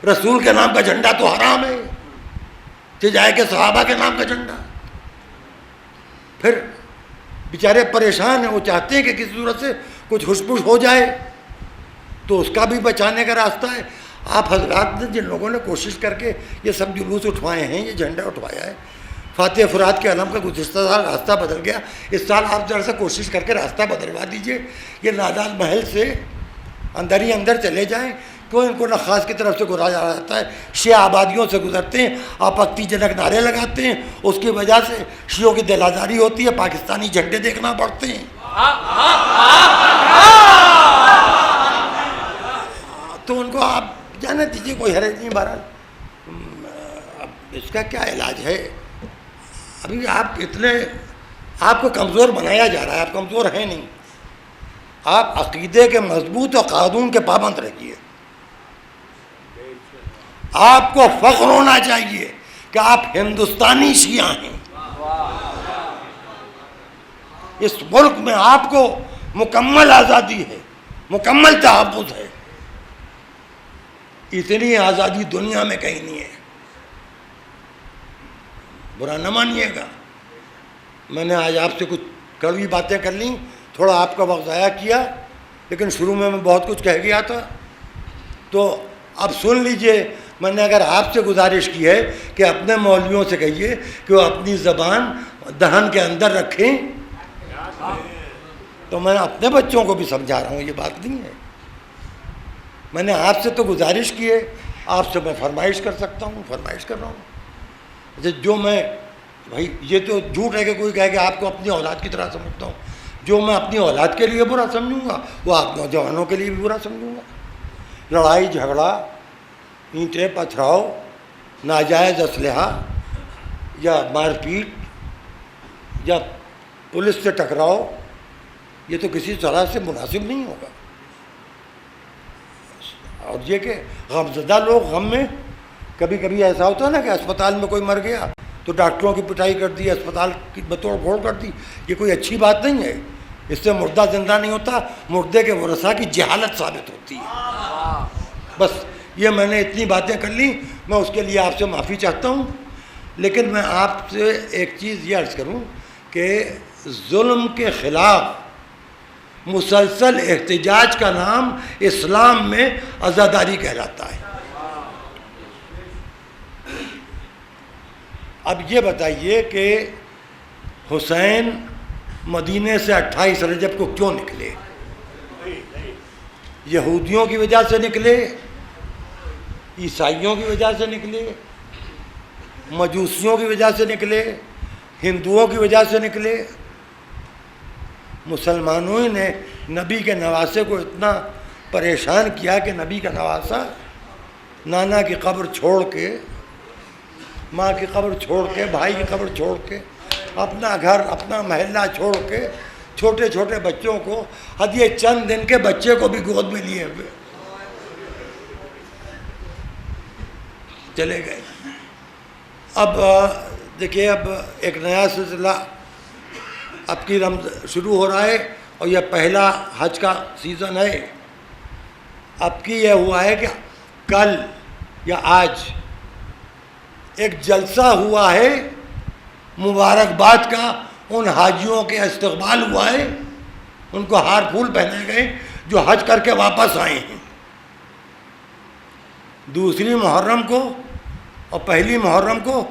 Speaker 1: رسول کے نام کا جھنڈا تو حرام ہے, جائے کہ صحابہ کے نام کا جھنڈا. پھر بیچارے پریشان ہیں, وہ چاہتے ہیں کہ کسی صورت سے کچھ ہوش پوش ہو جائے, تو اس کا بھی بچانے کا راستہ ہے. آپ حضرات نے جن لوگوں نے کوشش کر کے یہ سب جلوس اٹھوائے ہیں, یہ جھنڈا اٹھوایا ہے, فاتح فرات کے علم کا گزشتہ سال راستہ بدل گیا. اس سال آپ ذرا سا کوشش کر کے راستہ بدلوا دیجئے. یہ نادان محل سے اندر ہی اندر چلے جائیں. کیوں ان کو نخاس کی طرف سے گھرایا جاتا ہے, شیعہ آبادیوں سے گزرتے ہیں, آپکتی جنک نعرے لگاتے ہیں, اس کی وجہ سے شیعوں کی دل آزاری ہوتی ہے, پاکستانی جھنڈے دیکھنا پڑتے ہیں. تو ان کو آپ جانے دیجیے, کوئی حرج نہیں. بہرحال اب اس کا کیا علاج ہے؟ ابھی آپ کو کمزور بنایا جا رہا ہے. آپ کمزور ہیں نہیں, آپ عقیدے کے مضبوط اور قانون کے پابند رہیے. آپ کو فخر ہونا چاہیے کہ آپ ہندوستانی شیعہ ہیں. اس ملک میں آپ کو مکمل آزادی ہے، مکمل تحفظ ہے. اتنی آزادی دنیا میں کہیں نہیں ہے. برا نہ مانیے گا، میں نے آج آپ سے کچھ کڑوی باتیں کر لیں، تھوڑا آپ کا وقت ضائع کیا، لیکن شروع میں بہت کچھ کہہ گیا تھا. تو اب سن لیجئے، میں نے اگر آپ سے گزارش کی ہے کہ اپنے مولویوں سے کہیے کہ وہ اپنی زبان دہن کے اندر رکھیں، تو میں اپنے بچوں کو بھی سمجھا رہا ہوں، یہ بات نہیں ہے. میں نے آپ سے تو گزارش کی ہے، آپ سے میں فرمائش کر سکتا ہوں، فرمائش کر رہا ہوں. جو میں بھائی یہ تو جھوٹ ہے کہ کوئی کہے کہ آپ کو اپنی اولاد کی طرح سمجھتا ہوں. جو میں اپنی اولاد کے لیے برا سمجھوں گا وہ آپ نوجوانوں کے لیے بھی برا سمجھوں گا. لڑائی جھگڑا، اینٹیں پتھراؤ، ناجائز اسلحہ یا مار پیٹ یا پولیس سے ٹکراؤ، یہ تو کسی طرح سے مناسب نہیں ہوگا. اور یہ کہ غمزدہ لوگ غم میں، کبھی کبھی ایسا ہوتا ہے نا کہ اسپتال میں کوئی مر گیا تو ڈاکٹروں کی پٹائی کر دی، اسپتال کی بتوڑ پھوڑ کر دی. یہ کوئی اچھی بات نہیں ہے. اس سے مردہ زندہ نہیں ہوتا، مردے کے ورثاء کی جہالت ثابت ہوتی ہے. بس یہ میں نے اتنی باتیں کر لی، میں اس کے لیے آپ سے معافی چاہتا ہوں. لیکن میں آپ سے ایک چیز یہ عرض کروں کہ ظلم کے خلاف مسلسل احتجاج کا نام اسلام میں عزاداری کہلاتا ہے. اب یہ بتائیے کہ حسین مدینے سے 28 رجب کو کیوں نکلے؟ یہودیوں کی وجہ سے نکلے، عیسائیوں کی وجہ سے نکلے، مجوسیوں کی وجہ سے نکلے، ہندوؤں کی وجہ سے نکلے؟ مسلمانوں ہی نے نبی کے نواسے کو اتنا پریشان کیا کہ نبی کا نواسا نانا کی قبر چھوڑ کے، ماں کی قبر چھوڑ کے، بھائی کی قبر چھوڑ کے، اپنا گھر اپنا محلہ چھوڑ کے، چھوٹے چھوٹے بچوں کو، اب یہ چند دن کے بچے کو بھی گود میں لیے ہوئے چلے گئے. اب دیکھیے، اب ایک نیا سلسلہ اب کی شروع ہو رہا ہے اور یہ پہلا حج کا سیزن ہے. اب کی یہ ہوا ہے کہ کل یا آج ایک جلسہ ہوا ہے مبارکباد کا، ان حاجیوں کے استقبال ہوا ہے، ان کو ہار پھول پہنائے گئے جو حج کر کے واپس آئے ہیں. دوسری محرم کو اور پہلی محرم کو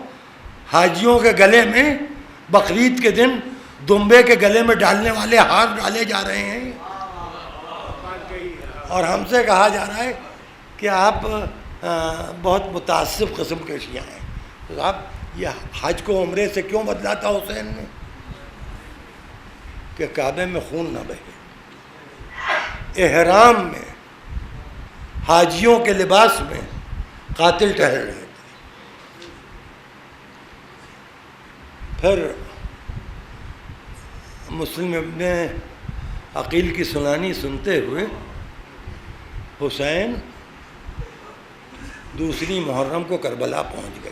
Speaker 1: حاجیوں کے گلے میں بقرعید کے دن دمبے کے گلے میں ڈالنے والے ہار ڈالے جا رہے ہیں، اور ہم سے کہا جا رہا ہے کہ آپ بہت متعصب قسم کے شیعہ ہیں. تو صاحب، یہ حج کو عمرے سے کیوں بدلا تھا حسین نے؟ کہ کعبے میں خون نہ بہے. احرام میں حاجیوں کے لباس میں قاتل ٹہر رہے تھے. پھر مسلم ابن عقیل کی سنانی سنتے ہوئے حسین دوسری محرم کو کربلا پہنچ گئے.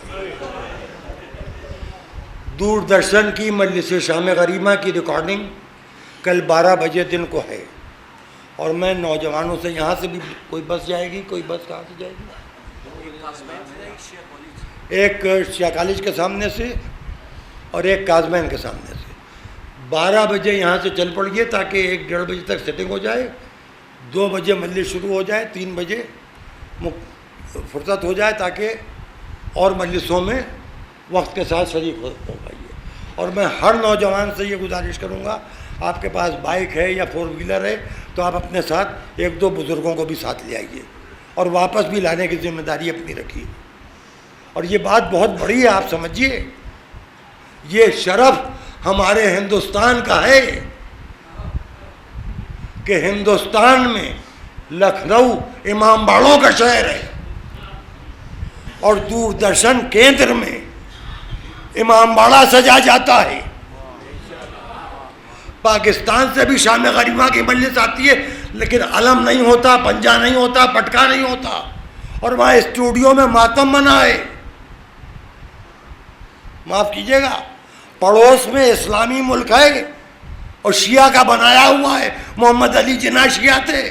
Speaker 1: دوردرشن کی مجلس شام غریبہ کی ریکارڈنگ کل 12 بجے دن کو ہے، اور میں نوجوانوں سے یہاں سے بھی کوئی بس جائے گی، کوئی بس کہاں سے جائے گی؟ ایک شیعہ کالج کے سامنے سے اور ایک کازمین کے سامنے سے. 12 بجے یہاں سے چل پڑیے تاکہ 1-1:30 بجے تک سیٹنگ ہو جائے، 2 بجے مجلس شروع ہو جائے، 3 بجے فرصت ہو جائے تاکہ اور مجلسوں میں وقت کے ساتھ شریک ہو پائیے. اور میں ہر نوجوان سے یہ گزارش کروں گا، آپ کے پاس بائک ہے یا 4 ویلر ہے تو آپ اپنے ساتھ 1-2 بزرگوں کو بھی ساتھ لے آئیے اور واپس بھی لانے کی ذمہ داری اپنی رکھیے. اور یہ بات بہت بڑی ہے، آپ سمجھیے، یہ شرف ہمارے ہندوستان کا ہے کہ ہندوستان میں لکھنؤ امام باڑوں کا شہر ہے اور دوردرشن کیندر میں امام باڑہ سجا جاتا ہے. پاکستان سے بھی شام غریبہ کی مجلس آتی ہے لیکن علم نہیں ہوتا، پنجہ نہیں ہوتا، پٹکا نہیں ہوتا، اور وہاں اسٹوڈیو میں ماتم منا ہے. معاف کیجیے گا، پڑوس میں اسلامی ملک ہے اور شیعہ کا بنایا ہوا ہے، محمد علی جناح شیعہ تھے،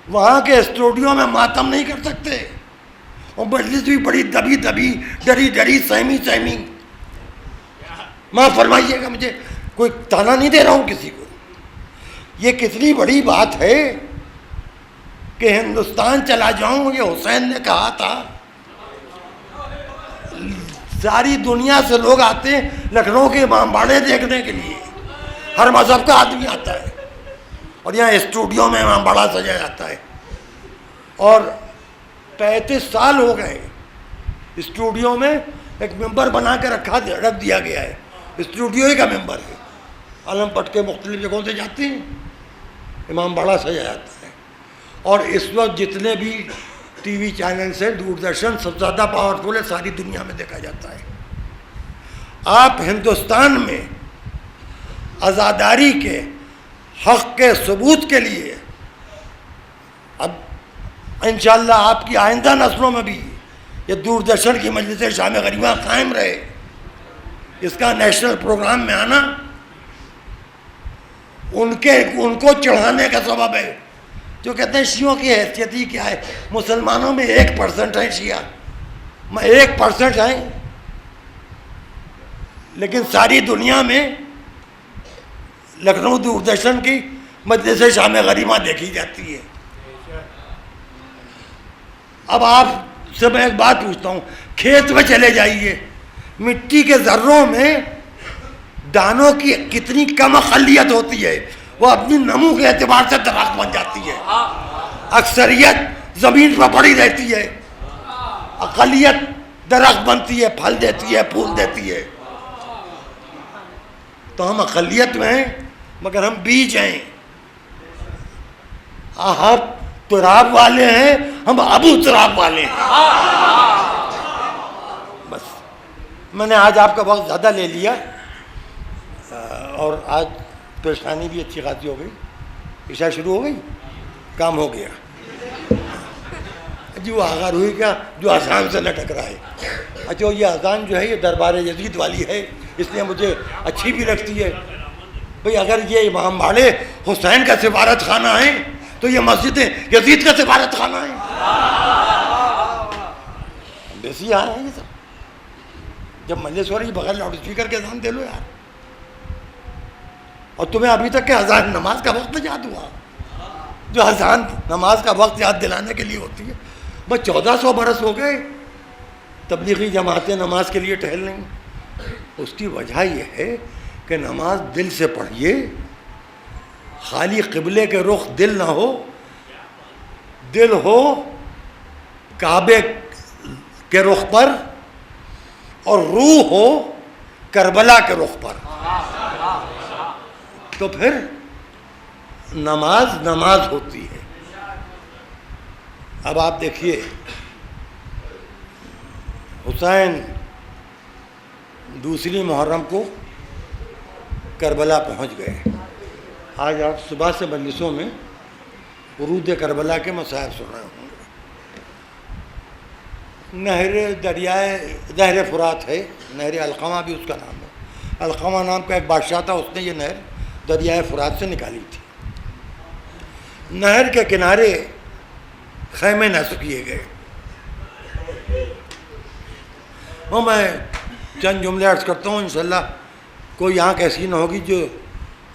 Speaker 1: وہاں کے اسٹوڈیو میں ماتم نہیں کر سکتے، اور مجلس بھی بڑی دبی دبی، ڈری ڈری، سہمی سہمی. معاف فرمائیے گا، مجھے کوئی تانا نہیں دے رہا ہوں کسی کو. یہ کتنی بڑی بات ہے کہ ہندوستان چلا جاؤں، یہ حسین نے کہا تھا. ساری دنیا سے لوگ آتے ہیں لکھنؤ کے امام باڑے دیکھنے کے لیے، ہر مذہب کا آدمی آتا ہے، اور یہاں اسٹوڈیو میں امام باڑہ سجایا جاتا ہے. اور 35 سال ہو گئے اسٹوڈیو میں ایک ممبر بنا کے رکھ دیا گیا ہے، اسٹوڈیو ہی کا ممبر ہے. علم پٹ کے مختلف جگہوں سے جاتے ہیں، امام باڑہ سجایا جاتا ہے. اور اس وقت جتنے بھی ٹی وی چینلز ہیں، دوردرشن سب سے زیادہ پاورفل ہے، ساری دنیا میں دیکھا جاتا ہے. آپ ہندوستان میں عزاداری کے حق کے ثبوت کے لیے اب انشاءاللہ آپ کی آئندہ نسلوں میں بھی یہ دوردرشن کی مجلس شام غریبہ قائم رہے، اس کا نیشنل پروگرام میں آنا ان کو چڑھانے کا سبب ہے. جو کہتے ہیں شیعوں کی حیثیت ہی کیا ہے، مسلمانوں میں 1% ہیں شیعہ، 1% ہیں، لیکن ساری دنیا میں لکھنؤ دوردرشن کی مجلس شام غریبہ دیکھی جاتی ہے. اب آپ سے میں ایک بات پوچھتا ہوں، کھیت میں چلے جائیے، مٹی کے ذروں میں دانوں کی کتنی کم اقلیت ہوتی ہے، وہ اپنی نمو کے اعتبار سے درخت بن جاتی ہے. اکثریت زمین پر پڑی رہتی ہے، اقلیت درخت بنتی ہے، پھل دیتی ہے، پھول دیتی ہے. تو ہم اقلیت میں ہیں مگر ہم بیج ہیں. آپ تراب والے ہیں، ہم ابو تراب والے ہیں. بس میں نے آج آپ کا وقت زیادہ لے لیا، اور آج پریشانی بھی اچھی خاصی ہو گئی. عشاء شروع ہو گئی، کام ہو گیا جی. وہ آغار ہوئی کیا جو آسان سے نہ ٹکرائے. اچھا یہ اذان جو ہے یہ دربار یزید والی ہے، اس لیے مجھے اچھی بھی لگتی ہے. بھئی اگر یہ امام باڑے حسین کا سفارت خانہ ہے تو یہ مسجد یزید کا سفارت خانہ ہے. بیسی آ رہے ہیں یہ سب. جب مجلس ہو رہی بغیر لاؤڈ اسپیکر کے اذان دے لو یار. اور تمہیں ابھی تک کہ اذان نماز کا وقت یاد ہوا، جو اذان نماز کا وقت یاد دلانے کے لیے ہوتی ہے. بس 1400 برس ہو گئے تبلیغی جماعتیں نماز کے لیے ٹہل رہی. اس کی وجہ یہ ہے کہ نماز دل سے پڑھیے، خالی قبلے کے رخ دل نہ ہو، دل ہو کعبے کے رخ پر، اور روح ہو کربلا کے رخ پر. تو پھر نماز ہوتی ہے. اب آپ دیکھیے حسین دوسری محرم کو کربلا پہنچ گئے. آج آپ صبح سے مجلسوں میں ورود کربلا کے مصائب سن رہے ہوں گے. نہر فرات ہے، نہر القمہ بھی اس کا نام ہے. القمہ نام کا ایک بادشاہ تھا، اس نے یہ نہر دریائے فرات سے نکالی تھی. نہر کے کنارے خیمے نصب کیے گئے. وہ میں چند جملے عرض کرتا ہوں، انشاءاللہ کوئی آنکھ ایسی نہ ہوگی جو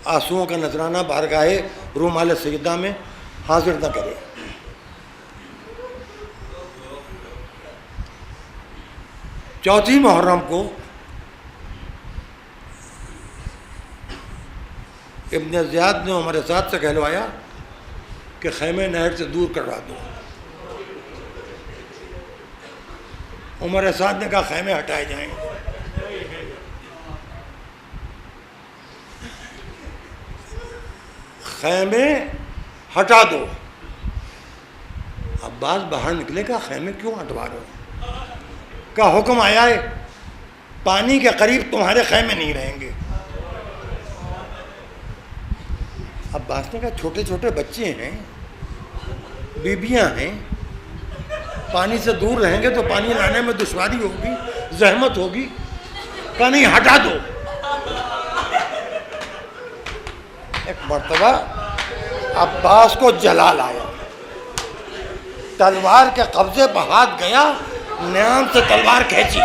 Speaker 1: آنسوؤں کا نذرانہ بارگاہ رومال سیدہ میں حاضر نہ کرے. چوتھی محرم کو ابن زیاد نے عمر سعد سے کہلوایا کہ خیمے نہر سے دور کروا دو. عمر سعد نے کہا خیمے ہٹائے جائیں. خیمے ہٹا دو. عباس باہر نکلے گا خیمے کیوں ہٹوا رہے ہو؟ کا حکم آیا ہے پانی کے قریب تمہارے خیمے نہیں رہیں گے. عباس نے کہا چھوٹے چھوٹے بچے ہیں، بیبیاں ہیں، پانی سے دور رہیں گے تو پانی لانے میں دشواری ہوگی، زحمت ہوگی؟ کہا نہیں ہٹا دو. ایک مرتبہ عباس کو جلال آیا, تلوار کے قبضے پہ ہاتھ گیا, نیام سے تلوار کھینچی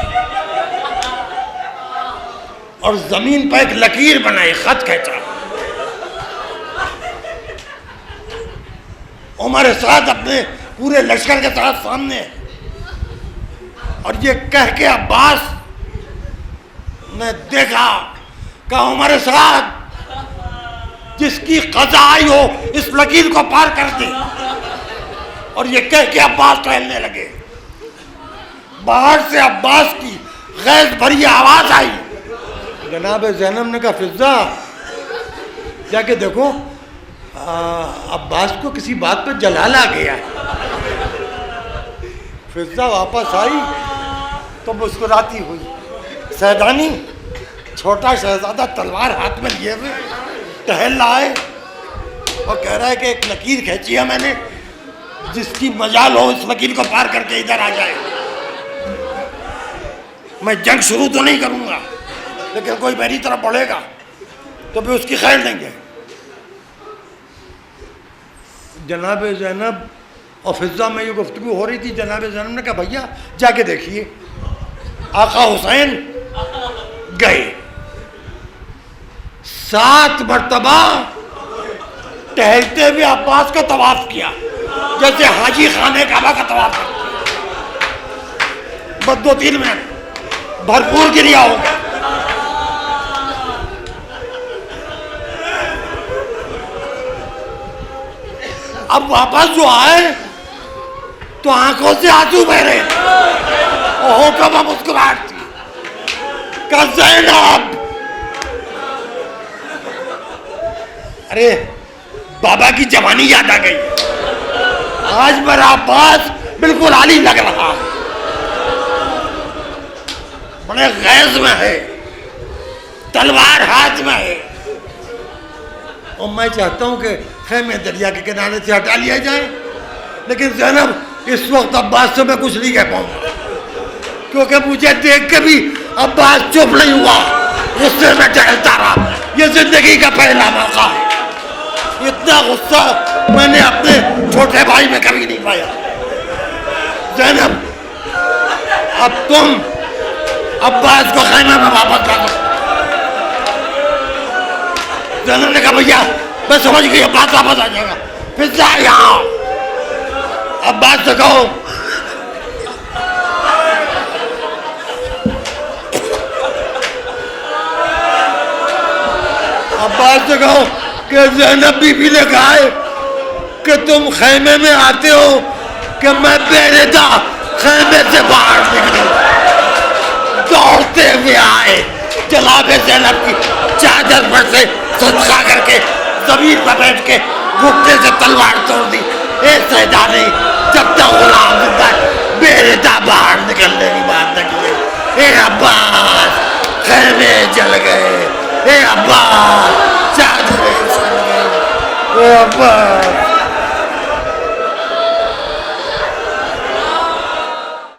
Speaker 1: اور زمین پہ ایک لکیر بنائی, خط کھینچا. عمر سعد اپنے پورے لشکر کے ساتھ سامنے, اور یہ کہہ کے عباس نے دیکھا کہ عمر سعد جس کی قضا آئی ہو اس لکیر کو پار کر دے. اور یہ کہہ کے عباس ٹہلنے لگے. باہر سے عباس کی غیظ بھری آواز آئی. جناب زینب نے کہا فضہ جا کے دیکھو عباس کو کسی بات پہ جلال آ گیا ہے. فضہ واپس آئی تو مسکراتی ہوئی. سیدانی چھوٹا شہزادہ تلوار ہاتھ میں لیے ہوئے ٹہل رہا ہے اور کہہ رہا ہے کہ ایک لکیر کھینچی ہے میں نے, جس کی مجال ہو اس لکیر کو پار کر کے ادھر آ جائے. میں جنگ شروع تو نہیں کروں گا, لیکن کوئی میری طرف بڑھے گا تو بھی اس کی خیر لیں گے. جناب زینب اور فضہ میں یہ گفتگو ہو رہی تھی. جناب زینب نے کہا بھیا جا کے دیکھیے. آقا حسین گئے. 7 مرتبہ ٹہلتے ہوئے عباس کا طواف کیا, جیسے حاجی خانے کعبہ کا طواف کرتے. بس 2-3 منٹ بھرپور گریا ہوگا. اب واپس جو آئے تو آنکھوں سے آنسو بہ رہے اور ہونٹوں میں مسکراہٹ تھی. کہ زینب, ارے بابا کی جوانی یاد آ گئی. آج میرا عباس بالکل عالی لگ رہا, بڑے غیظ میں ہے, تلوار ہاتھ میں ہے. اور میں چاہتا ہوں کہ خیمے دریا کے کنارے سے ہٹا لیا جائے, لیکن زینب اس وقت عباس سے میں کچھ نہیں کہہ پاؤں گا, کیونکہ مجھے دیکھ کے بھی عباس چپ نہیں ہوا, غصے میں ٹہلتا رہا. یہ زندگی کا پہلا موقع ہے. اتنا غصہ میں نے اپنے چھوٹے بھائی میں کبھی نہیں پایا. زینب اب تم عباس کو خیمے میں واپس لا دو. زینب نے کہا بھیا میں سمجھ گئی عباس واپس آ جائے گا. پھر جا یہاں عباس سے کہو عباس سے کہو کہ زینب بی بی نے کہا ہے کہ تم خیمے میں آتے ہو کہ میں بے ردا خیمے سے باہر نکلوں. دوڑتے ہوئے آئے, جناب زینب کی چادر پر سے صدقہ کر کے زمین پر بیٹھ کے گھٹنے سے تلوار توڑ دی. اے سیدانی جب تک غلام زندہ ہے بے ردا باہر نکلنے کی بات نہ کیے. اے عباس خیمے جل گئے, اے عباس چادریں جل گئے, اے عباس